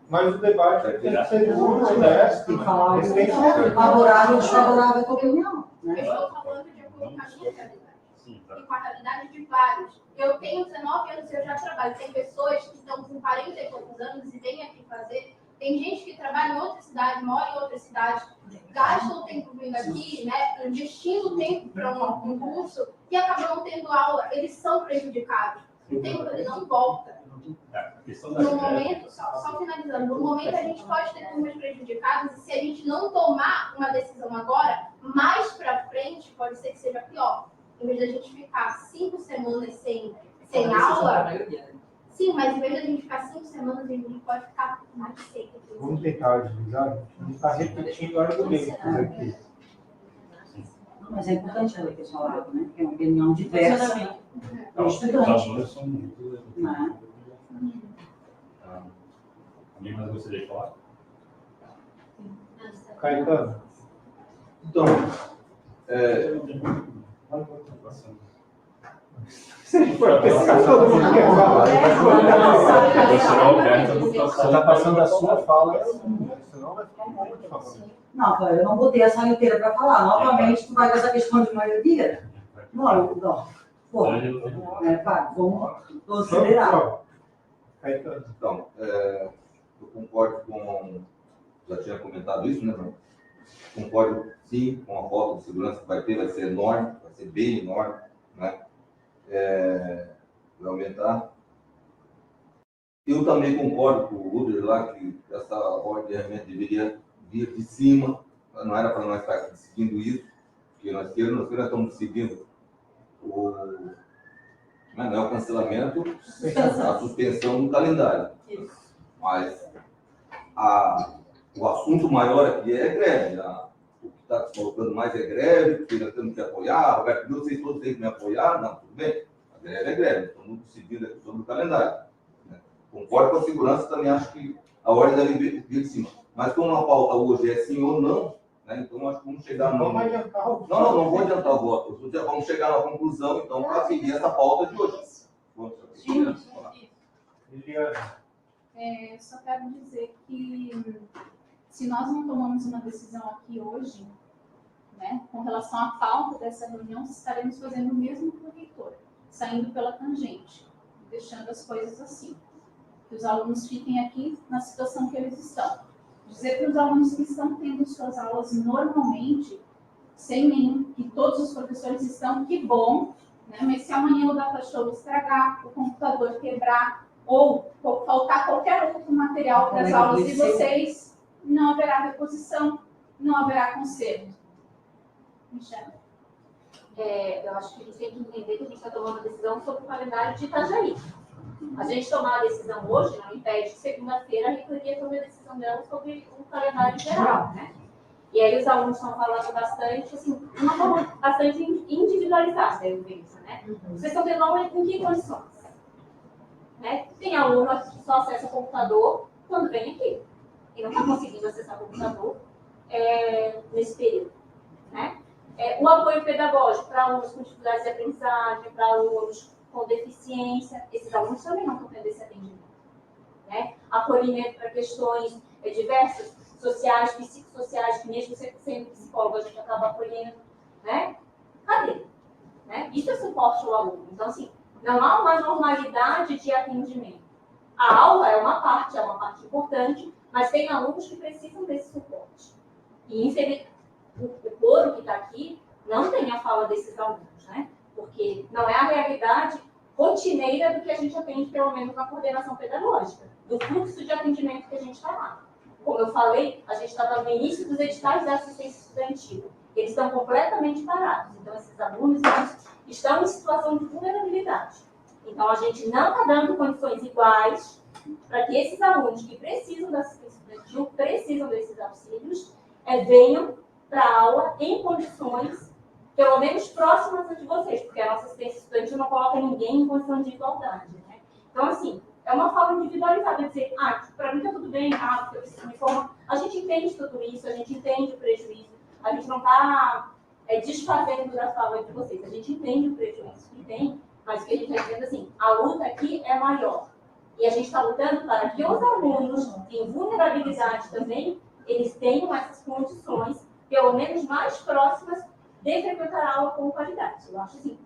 S1: Mas o debate tem que ser muito honesto.
S9: Tem que falar favorável ou desfavorável à tua opinião.
S15: Eu estou falando de acordo com a minha realidade. E com a realidade de vários. Eu tenho 19 anos e eu já trabalho. Tem pessoas que estão com 40 e poucos anos e vêm aqui fazer. Tem gente que trabalha em outra cidade, mora em outra cidade, gasta o tempo vindo aqui, né, investindo tempo para um curso e acaba não tendo aula. Eles são prejudicados. O tempo ele não volta. No momento, só finalizando, no momento a gente pode ter turmas prejudicadas e se a gente não tomar uma decisão agora, mais para frente pode ser que seja pior. Em vez de a gente ficar 5 semanas sem aula, sim, mas em vez de a gente ficar 5 semanas, a gente pode ficar mais de 6.
S1: Vamos tentar agilizar? A gente está repetindo argumentos aqui.
S9: Mas é importante ela ter falado, né? Porque é uma opinião diversa.
S8: Os alunos são muito... Alguém mais gostaria de falar?
S1: Caetano.
S10: Então,
S1: se a gente for pensar, todo mundo quer falar.
S12: Você está passando a sua fala, senão vai ficar um monte de fala.
S9: Não, cara, eu não botei a sala inteira para falar. Novamente, tu vai com essa questão de maioria? Não. Pô, vamos considerar.
S10: Então, eu concordo com... Já tinha comentado isso, né, Bruno? Concordo, sim, com a falta de segurança que vai ter, vai ser enorme, vai ser bem enorme, né? Vai aumentar. Eu também concordo com o Uber lá, que essa ordem realmente deveria vir de cima, não era para nós estar seguindo isso, porque nós estamos seguindo não é o cancelamento, a suspensão do calendário. Mas o assunto maior aqui é greve. o que está se colocando mais é greve, porque nós temos que apoiar, Roberto, vocês todos têm que me apoiar, não, tudo bem, a greve é greve, estamos decidindo a questão do calendário. Né? Concordo com a segurança, também acho que a ordem deve vir de cima. Mas como a pauta hoje é sim ou não, né? Então acho que vamos chegar no... Não vou adiantar o voto, vamos chegar na conclusão, então, para seguir essa pauta de hoje.
S2: Eu só quero dizer que se nós não tomamos uma decisão aqui hoje, né, com relação à pauta dessa reunião, estaremos fazendo o mesmo que o reitor, saindo pela tangente, deixando as coisas assim. Que os alunos fiquem aqui na situação que eles estão. Dizer para os alunos que estão tendo suas aulas normalmente, sem nenhum, que todos os professores estão, que bom, né? Mas se amanhã o data show estragar, o computador quebrar, ou faltar qualquer outro material para as aulas de vocês, não haverá reposição, não haverá conserto. Michelle.
S3: Eu acho que a gente tem que entender que a gente está tomando uma decisão sobre o calendário de Itajaí. A gente tomar a decisão hoje não impede que segunda-feira a reitoria tome a decisão dela sobre o calendário geral, né? E aí os alunos estão falando bastante, assim, de uma forma bastante individualizada, eu vejo, né? Vocês estão tendo aula em que condições? Né? Tem aluno que só acessa o computador quando vem aqui. E não está conseguindo acessar o computador nesse período, né? O apoio pedagógico para alunos com dificuldades de aprendizagem, para alunos com deficiência, esses alunos também não estão tendo esse atendimento. Né? Acolhimento para questões diversas, sociais, psicossociais, que mesmo sendo psicólogo a gente acaba acolhendo. Né? Cadê? Né? Isso é suporte ao aluno. Então, assim, não há uma normalidade de atendimento. A aula é uma parte importante, mas tem alunos que precisam desse suporte. E, infelizmente, o coro que está aqui não tem a fala desses alunos, né? Porque não é a realidade rotineira do que a gente atende, pelo menos na coordenação pedagógica, do fluxo de atendimento que a gente está lá. Como eu falei, a gente estava no início dos editais da assistência estudantil. Eles estão completamente parados. Então, esses alunos estão em situação de vulnerabilidade. Então, a gente não está dando condições iguais para que esses alunos que precisam da assistência estudantil, precisam desses auxílios, venham para a aula em condições pelo menos próximas de vocês, porque a nossa assistência estudantil não coloca ninguém em condição de igualdade. Né? Então, assim, é uma forma individualizada, dizer, para mim está tudo bem, porque eu preciso me formar. A gente entende tudo isso, a gente entende o prejuízo, a gente não está desfazendo da fala de vocês, a gente entende o prejuízo que tem, mas o que a gente está dizendo assim, a luta aqui é maior. E a gente está lutando para que os alunos em vulnerabilidade também, eles tenham essas condições, pelo menos mais próximas, de frequentar a aula com qualidade. Eu acho assim,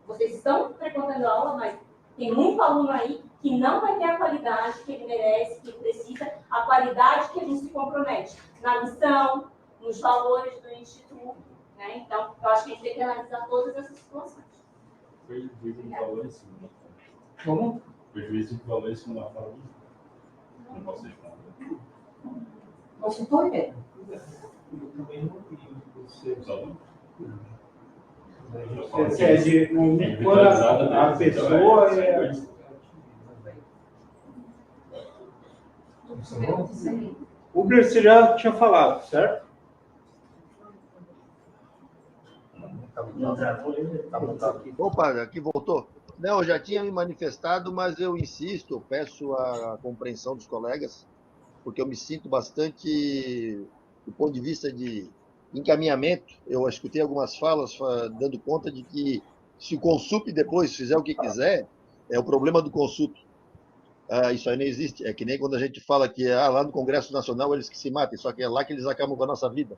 S3: vocês estão frequentando a aula, mas tem muito aluno aí que não vai ter a qualidade que ele merece, que ele precisa, a qualidade que a gente se compromete na missão, nos valores do Instituto. Né? Então, eu acho que a gente tem que analisar todas essas situações.
S8: Prejuízo de valores,
S1: Como?
S8: Prejuízo de valores não dá para não posso responder.
S9: Consultor é.
S1: Eu também não vi
S8: Os alunos.
S1: Quando a pessoa é. O Uber você já tinha falado, certo?
S13: Opa, aqui voltou. Não, eu já tinha me manifestado, mas eu insisto, eu peço a compreensão dos colegas, porque eu me sinto bastante, do ponto de vista de encaminhamento, eu escutei algumas falas dando conta de que se o Consup depois fizer o que quiser, é o problema do Consup. Isso aí não existe. É que nem quando a gente fala que lá no Congresso Nacional eles que se matem, só que é lá que eles acabam com a nossa vida,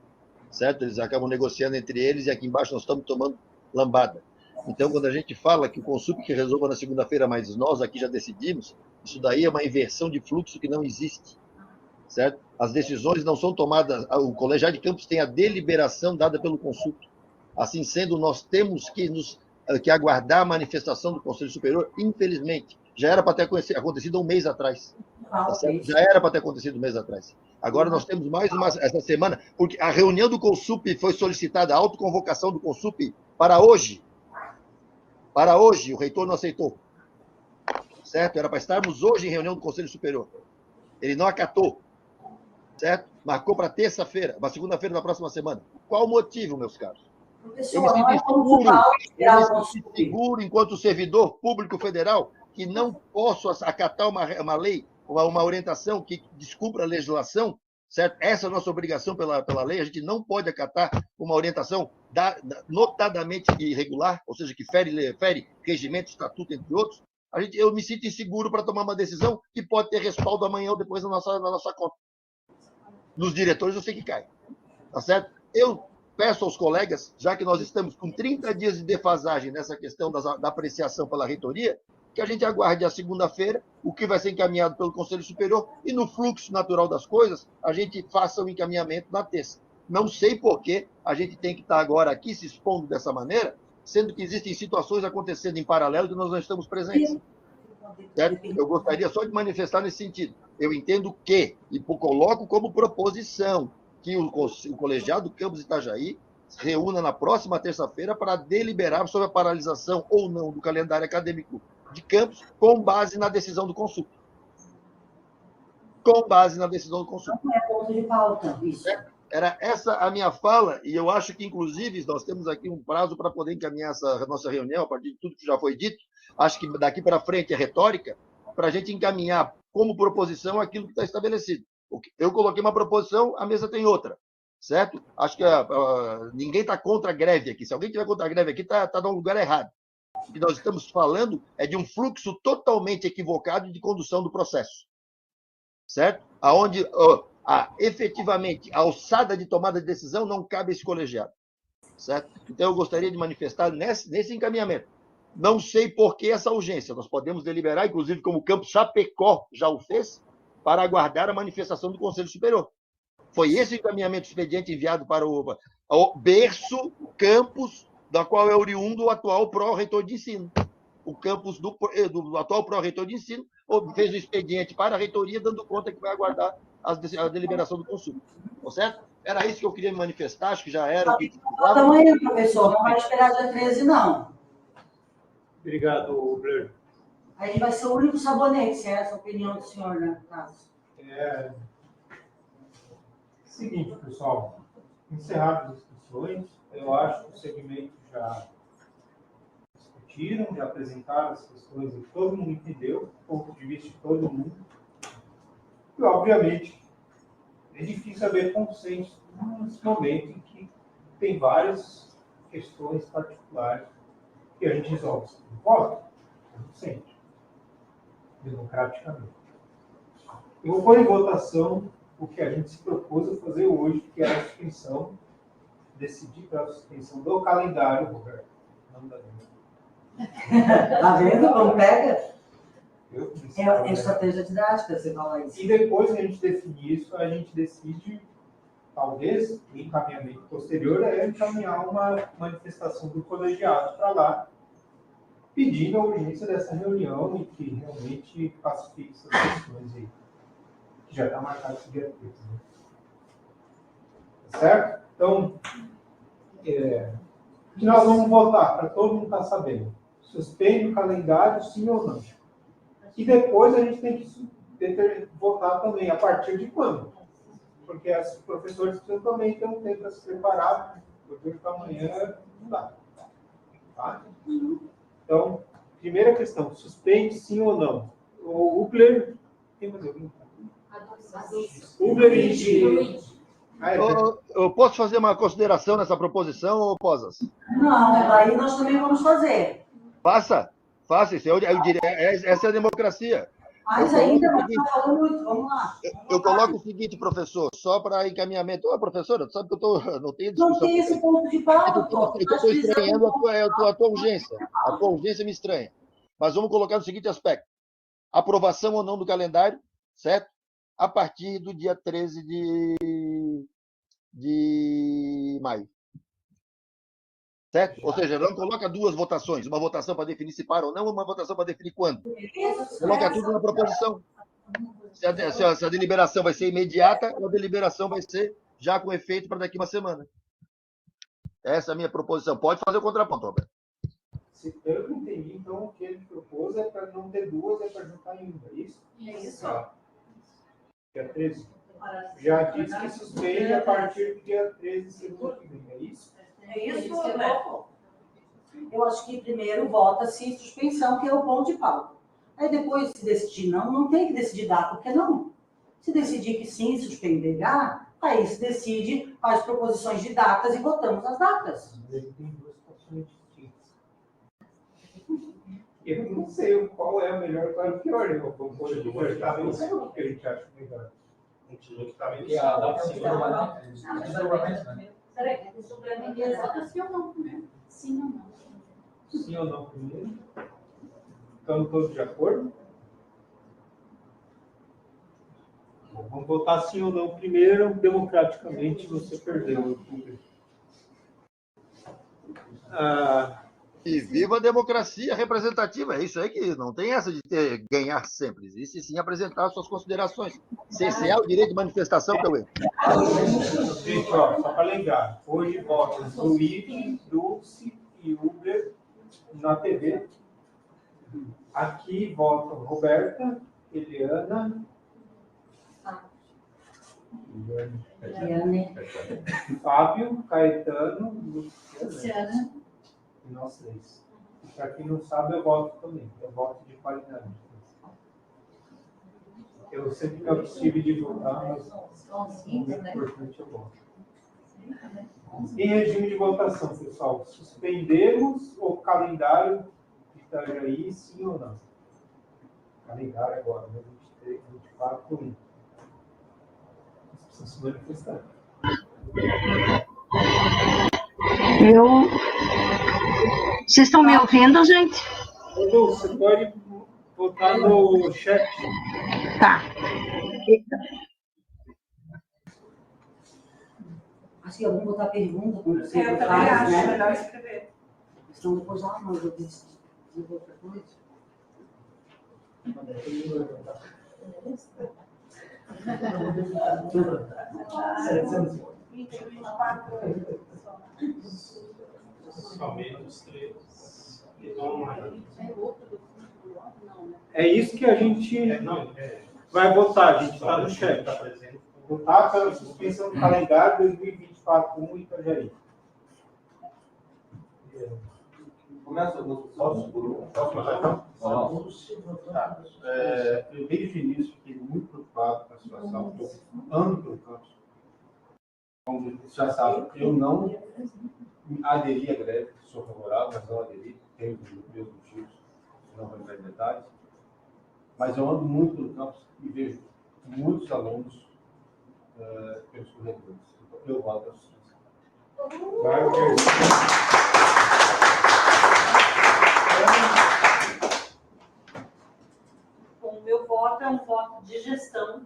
S13: certo? Eles acabam negociando entre eles e aqui embaixo nós estamos tomando lambada. Então, quando a gente fala que o Consup que resolva na segunda-feira, mas nós aqui já decidimos, isso daí é uma inversão de fluxo que não existe, certo? As decisões não são tomadas, o Colegiado de Campos tem a deliberação dada pelo Consup. Assim sendo, nós temos que aguardar a manifestação do Conselho Superior, infelizmente. Já era para ter acontecido um mês atrás. Tá certo? Já era para ter acontecido um mês atrás. Agora nós temos mais essa semana, porque a reunião do Consup foi solicitada, a autoconvocação do Consup para hoje. Para hoje, o reitor não aceitou. Certo? Era para estarmos hoje em reunião do Conselho Superior. Ele não acatou. Certo? Marcou para terça-feira, para segunda-feira da próxima semana. Qual o motivo, meus caros? Eu
S9: Professor,
S13: me
S9: não é
S13: sinto
S9: como falar esperar o
S13: inseguro,
S9: consultor.
S13: seguro enquanto servidor público federal que não posso acatar uma lei, uma orientação que descumpra a legislação, certo? Essa é a nossa obrigação pela lei. A gente não pode acatar uma orientação notadamente irregular, ou seja, que fere regimento, estatuto, entre outros. Eu me sinto inseguro para tomar uma decisão que pode ter respaldo amanhã ou depois na nossa conta. Nos diretores eu sei que cai. Tá certo? Eu peço aos colegas, já que nós estamos com 30 dias de defasagem nessa questão da apreciação pela reitoria, que a gente aguarde a segunda-feira o que vai ser encaminhado pelo Conselho Superior e, no fluxo natural das coisas, a gente faça o encaminhamento na terça. Não sei por que a gente tem que estar agora aqui se expondo dessa maneira, sendo que existem situações acontecendo em paralelo que nós não estamos presentes. Certo? Eu gostaria só de manifestar nesse sentido. Eu entendo que, e coloco como proposição, que o colegiado do campus Itajaí se reúna na próxima terça-feira para deliberar sobre a paralisação ou não do calendário acadêmico de campus com base na decisão do Consul. Com base na decisão do Consul.
S9: Não é ponto de pauta, isso.
S13: Era essa a minha fala, e eu acho que, inclusive, nós temos aqui um prazo para poder encaminhar essa nossa reunião, a partir de tudo que já foi dito. Acho que daqui para frente é retórica, para a gente encaminhar como proposição aquilo que está estabelecido. Eu coloquei uma proposição, a mesa tem outra, certo? Acho que ninguém está contra a greve aqui. Se alguém estiver contra a greve aqui, está no lugar errado. O que nós estamos falando é de um fluxo totalmente equivocado de condução do processo, certo? Aonde efetivamente a alçada de tomada de decisão não cabe a esse colegiado, certo? Então eu gostaria de manifestar nesse encaminhamento. Não sei por que essa urgência. Nós podemos deliberar, inclusive como o Campus Chapecó já o fez, para aguardar a manifestação do Conselho Superior. Foi esse o encaminhamento expediente enviado para o berço campus, da qual é oriundo o atual pró-reitor de ensino. O campus do atual pró-reitor de ensino fez o expediente para a reitoria, dando conta que vai aguardar a deliberação do Consul. Tá certo? Era isso que eu queria me manifestar, acho que já era o que precisava.
S9: Amanhã, professor, não vai esperar dia 13, não.
S1: Obrigado, Blair.
S9: Aí vai ser o único sabonete, se é essa a opinião do senhor, né, no caso.
S1: Seguinte, pessoal, encerradas as discussões, eu acho que o segmento já discutiram, já apresentaram as questões e todo mundo entendeu, do ponto de vista de todo mundo. E, obviamente, é difícil haver consenso nesse momento em que tem várias questões particulares que a gente resolve no voto, sempre, democraticamente. Eu vou pôr em votação o que a gente se propôs a fazer hoje, que é a suspensão, decidir pela suspensão do calendário, Roberto. Não da
S9: Tá vendo como pega?
S1: É
S9: estratégia didática, você fala isso.
S1: E depois que a gente definir isso, a gente decide, talvez, o encaminhamento posterior é encaminhar uma manifestação do colegiado para lá, pedindo a urgência dessa reunião e que realmente pacifique essas questões aí, que já está marcado esse dia 13. Né? Certo? Então, que nós vamos votar, para todo mundo estar sabendo. Suspende o calendário, sim ou não. E depois a gente tem que votar também, a partir de quando? Porque os professores precisam também ter um tempo para se preparar, porque para amanhã não dá. Tá? Então, primeira questão, suspende sim ou não? O Ubler... Tem mais alguém? Ubler e...
S13: Eu posso fazer uma consideração nessa proposição, ou Posas?
S9: Não, aí nós também vamos fazer.
S13: Faça isso. Essa é a democracia.
S9: Mas ainda não está falando muito, vamos lá.
S13: Eu coloco o seguinte, professor, só para encaminhamento. Ô, professora, sabe que eu não tenho discussão.
S9: Não tem esse ponto de pauta, pô.
S13: Eu estou estranhando a tua urgência. A tua urgência me estranha. Mas vamos colocar no seguinte aspecto. Aprovação ou não do calendário, certo? A partir do dia 13 de maio. Certo? Ou seja, não coloca duas votações. Uma votação para definir se para ou não, uma votação para definir quando. Coloca tudo na proposição. Se a deliberação vai ser imediata, ou a deliberação vai ser já com efeito para daqui uma semana. Essa é a minha proposição. Pode fazer o contraponto, Roberto.
S1: Se pelo que eu entendi, então, o que ele propôs é para não ter duas, é para juntar em uma. É isso?
S3: Isso.
S1: Tá. Dia 13. já diz que suspende a partir do dia 13 de segunda que vem, é isso?
S9: É isso, né? Eu acho que primeiro vota-se suspensão, que é o ponto de pauta. Aí depois, se decidir não tem que decidir data, porque não. Se decidir que sim, suspender, aí se decide, faz proposições de datas e votamos as datas.
S1: Ele tem duas situações distintas. Eu não sei qual é a melhor, qual é a pior. Eu concordo com o Gustavo, eu não sei o que a gente acha melhor.
S12: A gente falou que estava
S11: Porque a data se
S2: Peraí, o suplemento é vota sim ou não primeiro? Sim ou não?
S1: Sim ou não primeiro? Estão todos de acordo? Bom, vamos votar sim ou não primeiro. Democraticamente você perdeu.
S13: E viva a democracia representativa, é isso aí que não tem essa de ganhar sempre. Existe sim apresentar suas considerações. Cercear o direito de manifestação, Cauê.
S1: Gente, ó, só para lembrar, hoje vota Luiz, Dulce e Uber na TV. Aqui votam Roberta, Eliana, Fábio, Caetano, Luciana e nós três. Para quem não sabe, eu voto também. Eu voto de qualidade. Eu sempre me abstive de votar, mas é importante eu voto. Em regime de votação, pessoal, suspendemos o calendário de Itajaí, sim ou não? Calendário agora, né? 23, 24, 1. Precisam se manifestar.
S16: Vocês estão me ouvindo, gente?
S1: Lu, você pode votar no chat.
S16: Tá.
S9: Acho que vamos botar pergunta, como
S6: Eu
S9: sempre
S6: também
S9: faz,
S6: acho
S9: né?
S6: melhor escrever.
S9: Senão depois, mas eu disse outra coisa.
S12: somente os 3 que estão online.
S1: É isso que a gente vai votar, a gente está no chat. Votar pela suspensão do calendário 2024-1 Itajaí.
S10: Começa a votação por um.
S12: Posso começar então? Tá. Eu desde o início fiquei muito preocupado com a situação, estou ando pelo campus. Como vocês já sabem, eu não aderi à greve, sou favorável, mas não aderi, tenho meus motivos, não vou entrar em detalhes. Mas eu ando muito pelo campus e vejo muitos alunos pelos corredores. Eu voto a suspensão.
S17: Bom, o meu voto é um voto de gestão,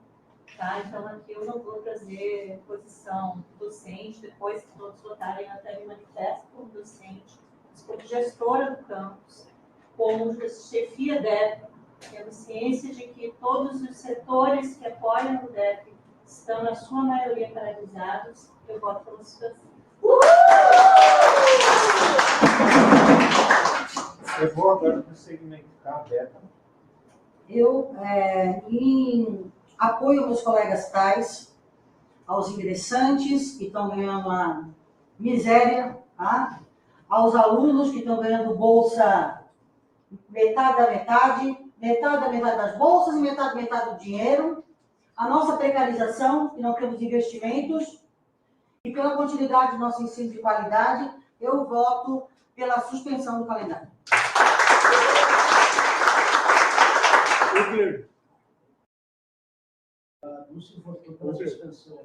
S17: tá? Então aqui eu não vou trazer posição docente, depois que todos votarem, eu até me manifesto como docente, como gestora do campus, como chefia DEP, tendo ciência de que todos os setores que apoiam o DEP estão, na sua maioria, paralisados, eu voto pela suspensão.
S1: Eu vou agora para o segmento Beta.
S9: Eu, em apoio aos meus colegas tais, aos ingressantes que estão ganhando uma miséria, tá? Aos alunos que estão ganhando bolsa metade da metade das bolsas e metade do dinheiro, a nossa precarização, que não temos investimentos, e pela continuidade do nosso ensino de qualidade, eu voto pela suspensão do calendário.
S14: A Dulce votou pela suspensão.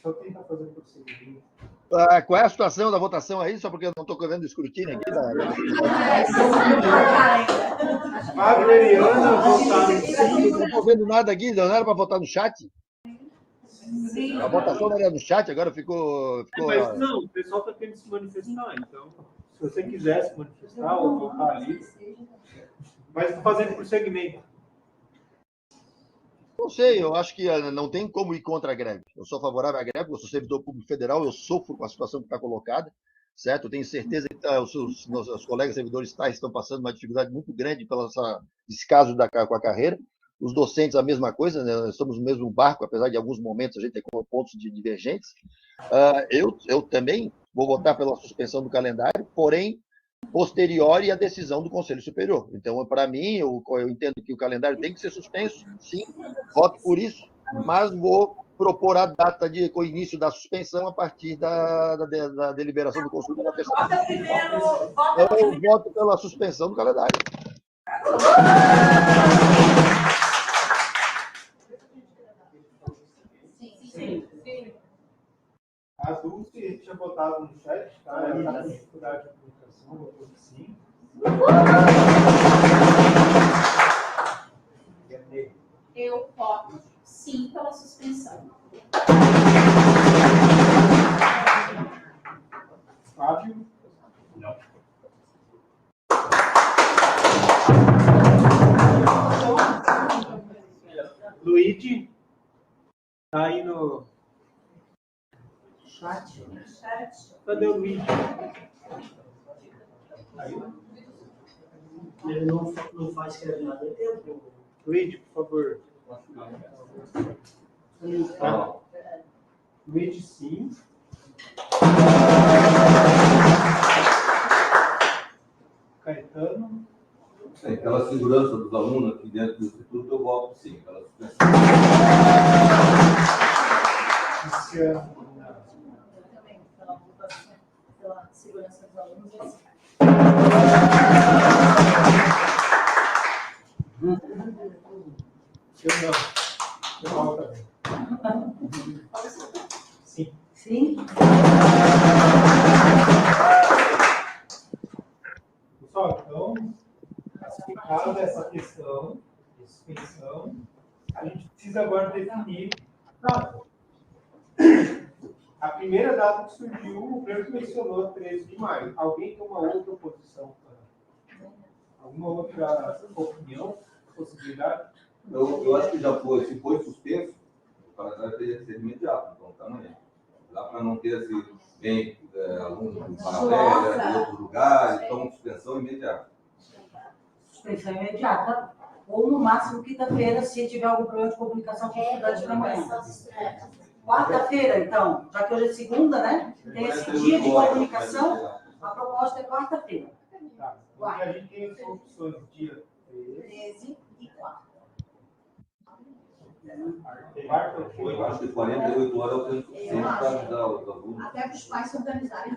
S1: Só tentar fazer por seguinte.
S13: Qual é a situação da votação aí? Só porque eu não estou vendo o escrutínio aqui.
S1: Fábio e Eliana votaram sim.
S13: Não estou vendo nada aqui, não era para votar no chat?
S1: Sim.
S13: A votação não era no chat, agora ficou...
S1: Mas não, o pessoal está tendo que se manifestar, então, se você quiser se manifestar ou votar ali, mas estou fazendo por segmento.
S13: Não sei, eu acho que não tem como ir contra a greve. Eu sou favorável à greve, eu sou servidor público federal, eu sofro com a situação que está colocada, certo? Eu tenho certeza que os colegas servidores tais estão passando uma dificuldade muito grande pelo descaso com a carreira, os docentes a mesma coisa, né? Nós estamos no mesmo barco, apesar de alguns momentos a gente ter pontos de divergentes. Eu também vou votar pela suspensão do calendário, porém, posterior à decisão do Conselho Superior. Então, para mim, eu entendo que o calendário tem que ser suspenso, sim, voto por isso, mas vou propor a data de início da suspensão a partir da deliberação do Conselho da terceira. Eu voto pela suspensão do calendário.
S6: Sim.
S1: A Dulce tinha botado no chat, tá? Ela está com dificuldade de comunicação, botou que sim.
S2: Eu voto sim pela suspensão.
S1: Fábio?
S8: Não.
S1: Luigi? Tá aí no chat. Cadê o Luigi?
S14: Ele não faz escrever nada de tempo.
S1: Luigi, por favor. Luigi, sim. Caetano?
S10: Sim, pela segurança dos alunos aqui dentro do Instituto, eu voto sim. Pela suspensão.
S4: Também, pela segurança dos alunos, é assim.
S1: Eu não. Eu voto também. Sim.
S9: Sim?
S1: Pessoal, então, classificada essa questão de suspensão, a gente precisa agora definir a primeira data que surgiu, o Cleber mencionou, 13 de maio. Alguém tem uma outra posição? Alguma outra opinião, possibilidade?
S10: Eu acho que já foi, se foi suspenso, o calendário teria que ser imediato, então, tá amanhã. Dá para não ter assim, bem alunos em Paralela, em outros lugares, então suspensão imediata.
S9: Suspensão imediata. Ou no máximo quinta-feira, se tiver algum problema de comunicação com a faculdade da manhã. Quarta-feira, então, já que hoje é segunda, né? Tem esse dia de comunicação, a proposta é quarta-feira.
S1: Tá. E a gente tem as opções dia
S6: 13 e 4.
S10: Eu acho que 48 horas é o tempo suficiente para avisar os alunos.
S6: Até para os pais se organizarem.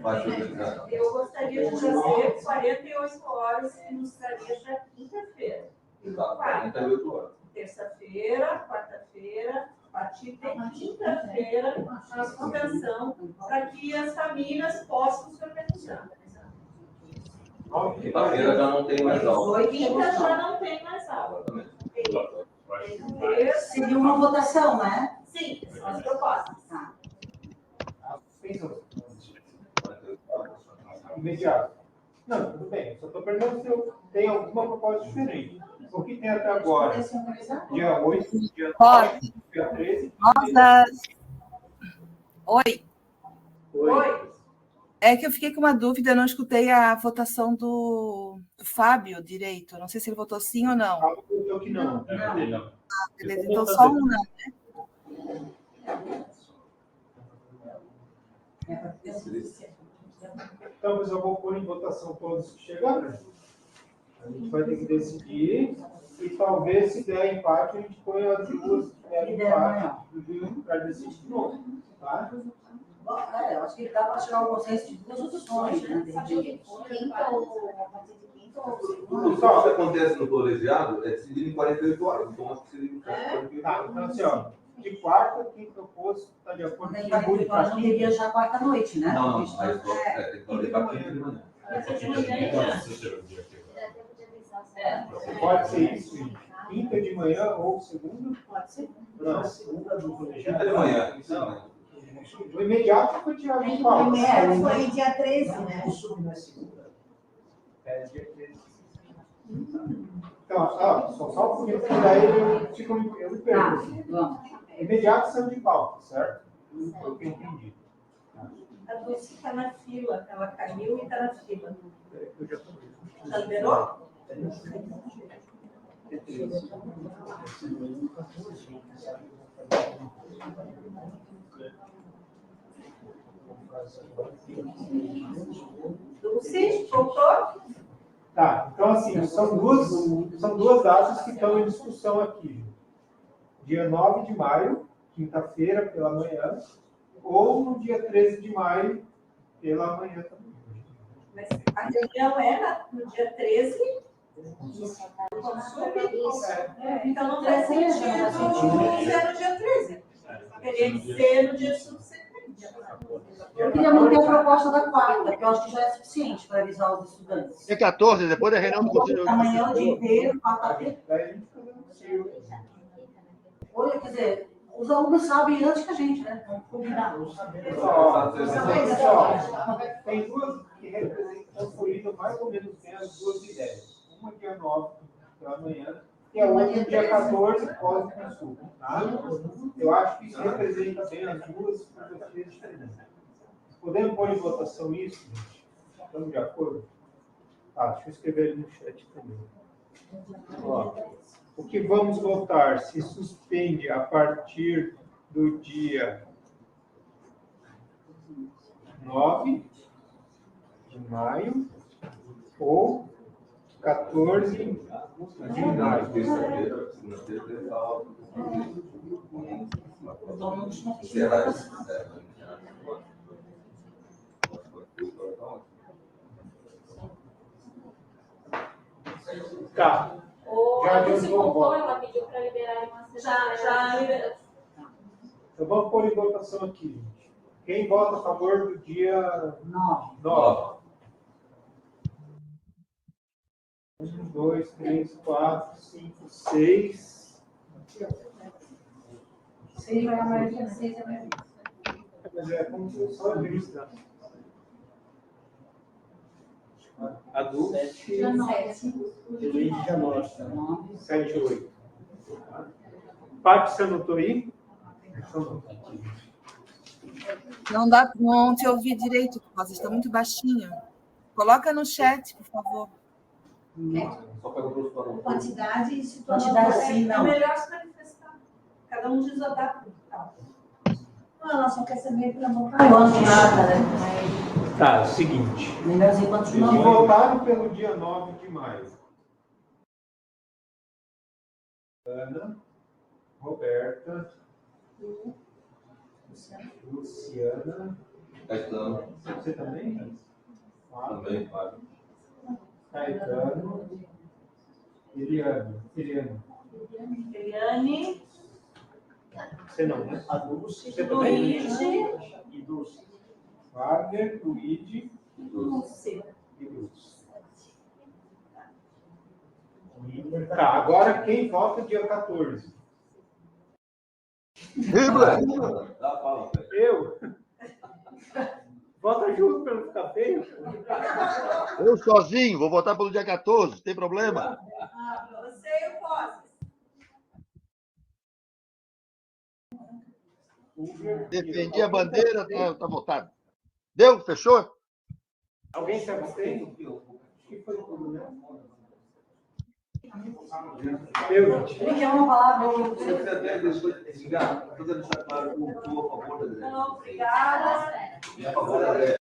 S17: Eu gostaria de trazer 48 horas que nos traria já quinta-feira.
S10: Exato, 48 horas.
S17: Terça-feira, quarta-feira, a partir de quinta-feira, a suspensão, para que as famílias possam se organizar.
S10: Quinta-feira já não tem mais aula.
S17: Quinta já não tem mais aula.
S9: Seria uma votação, né?
S17: Sim, as propostas.
S1: Imediato. Não, tudo bem. Só estou perguntando se eu tenho alguma proposta diferente. O que tem até agora? Dia 8, dia 9, dia 13.
S18: Oi.
S17: Oi.
S18: É que eu fiquei com uma dúvida, eu não escutei a votação do Fábio direito. Não sei se ele votou sim ou não.
S1: Eu que não.
S18: Ah, beleza. Então só um não, né?
S1: Então, mas eu vou pôr em votação todos que chegaram. A gente vai ter que decidir. E talvez, se der empate, a gente põe as duas que der empate para decidir de novo. Tá?
S9: Eu acho que dá para chegar ao consenso de duas opções, né?
S10: Tudo que acontece no colegiado é decidido em 48 horas. Então, acho que seria 48 horas.
S1: Então, assim, ó, de quarta, quem propôs está de acordo com o
S9: Não teria já quarta-noite, né?
S10: Não, mas tem que fazer para quinta de manhã.
S1: Pode ser isso, gente. Quinta de manhã ou segunda?
S6: Pode ser.
S1: Não, segunda do colegiado.
S10: Quinta de manhã. Não.
S1: O imediato foi tirado de pauta.
S6: Foi dia 13, né?
S1: É, dia 13. Então, só porque daí eu me pergunto. Imediato saiu de pauta, certo? Foi o que eu entendi.
S17: A Dulce está na fila, ela caiu e está na fila.
S1: Eu já tô.
S17: Já liberou? Sim, voltou?
S1: Tá, então assim, são duas datas que estão em discussão aqui. Dia 9 de maio, quinta-feira, pela manhã, ou no dia 13 de maio, pela manhã também.
S17: Mas a reunião era no dia 13. Então não faz sentido ser no dia 13. Teria que ser no dia subsequente.
S9: Eu queria manter a proposta da quarta, que eu acho que já é suficiente para avisar os estudantes.
S13: Dia 14, depois da reunião do Conselho.
S9: Amanhã o dia inteiro, quarta-feira. Olha, quer dizer, os alunos sabem antes que a gente, né? Vamos combinar.
S1: Tem duas que consolidam mais ou menos bem as duas ideias. Uma dia 9, pela manhã, e a outra dia 14, pós-consulta. Tá? Eu acho que isso representa bem as duas filosofias diferentes. Podemos pôr em votação isso, gente? Estamos de acordo? Tá, deixa eu escrever ali no chat também. Ó, o que vamos votar se suspende a partir do dia 9 de maio ou 14 de maio. Tá.
S3: Já se voltou, ela pediu para liberar uma sessão. Já liberou.
S1: Então vamos pôr em votação aqui, gente. Quem vota a favor do dia 9? 1, 2, 3, 4, 5, 6.
S4: 6 vai a maioria, 6 é a maioria.
S1: Mas é como se fosse só a lista. Adulto.
S4: Dia 9.
S1: Dia 9. 7, 8. Paty, você anotou aí?
S18: Não dá, não te ouvi direito, você está muito baixinho. Coloca no chat, por favor.
S4: Quantidade e
S9: situação.
S17: Quantidade, sim, não. É melhor se manifestar. Cada um diz a data.
S4: Não, ela só quer saber para votar.
S9: Quanto nada, né?
S1: Tá, é o seguinte.
S9: Melhorzinho quantos
S1: Que
S9: não.
S1: votaram pelo dia 9 de maio. Ana, Roberta, Luciana.
S10: Caetano.
S1: Você também?
S10: Também, Fábio.
S1: Caetano. Eliane.
S17: Eliane.
S1: Você não, né?
S14: A Dulce.
S1: Você também?
S17: Luigi.
S14: E Dulce.
S1: Wagner, Luigi
S10: E Dulce.
S1: e Lúcio. Tá, agora quem vota dia 14?
S10: Fala.
S1: Eu? Vota junto para não ficar feio?
S13: Eu sozinho, vou votar pelo dia 14, tem problema?
S17: Você e o Posses.
S13: Defendi a bandeira, tá votado. Deu? Fechou?
S1: Alguém se abstém? Que foi tudo, né?
S9: Ele quer uma palavra.
S10: Você até deixou de desligar, para deixar claro que eu estou a favor da
S17: Não, obrigada.
S10: a favor da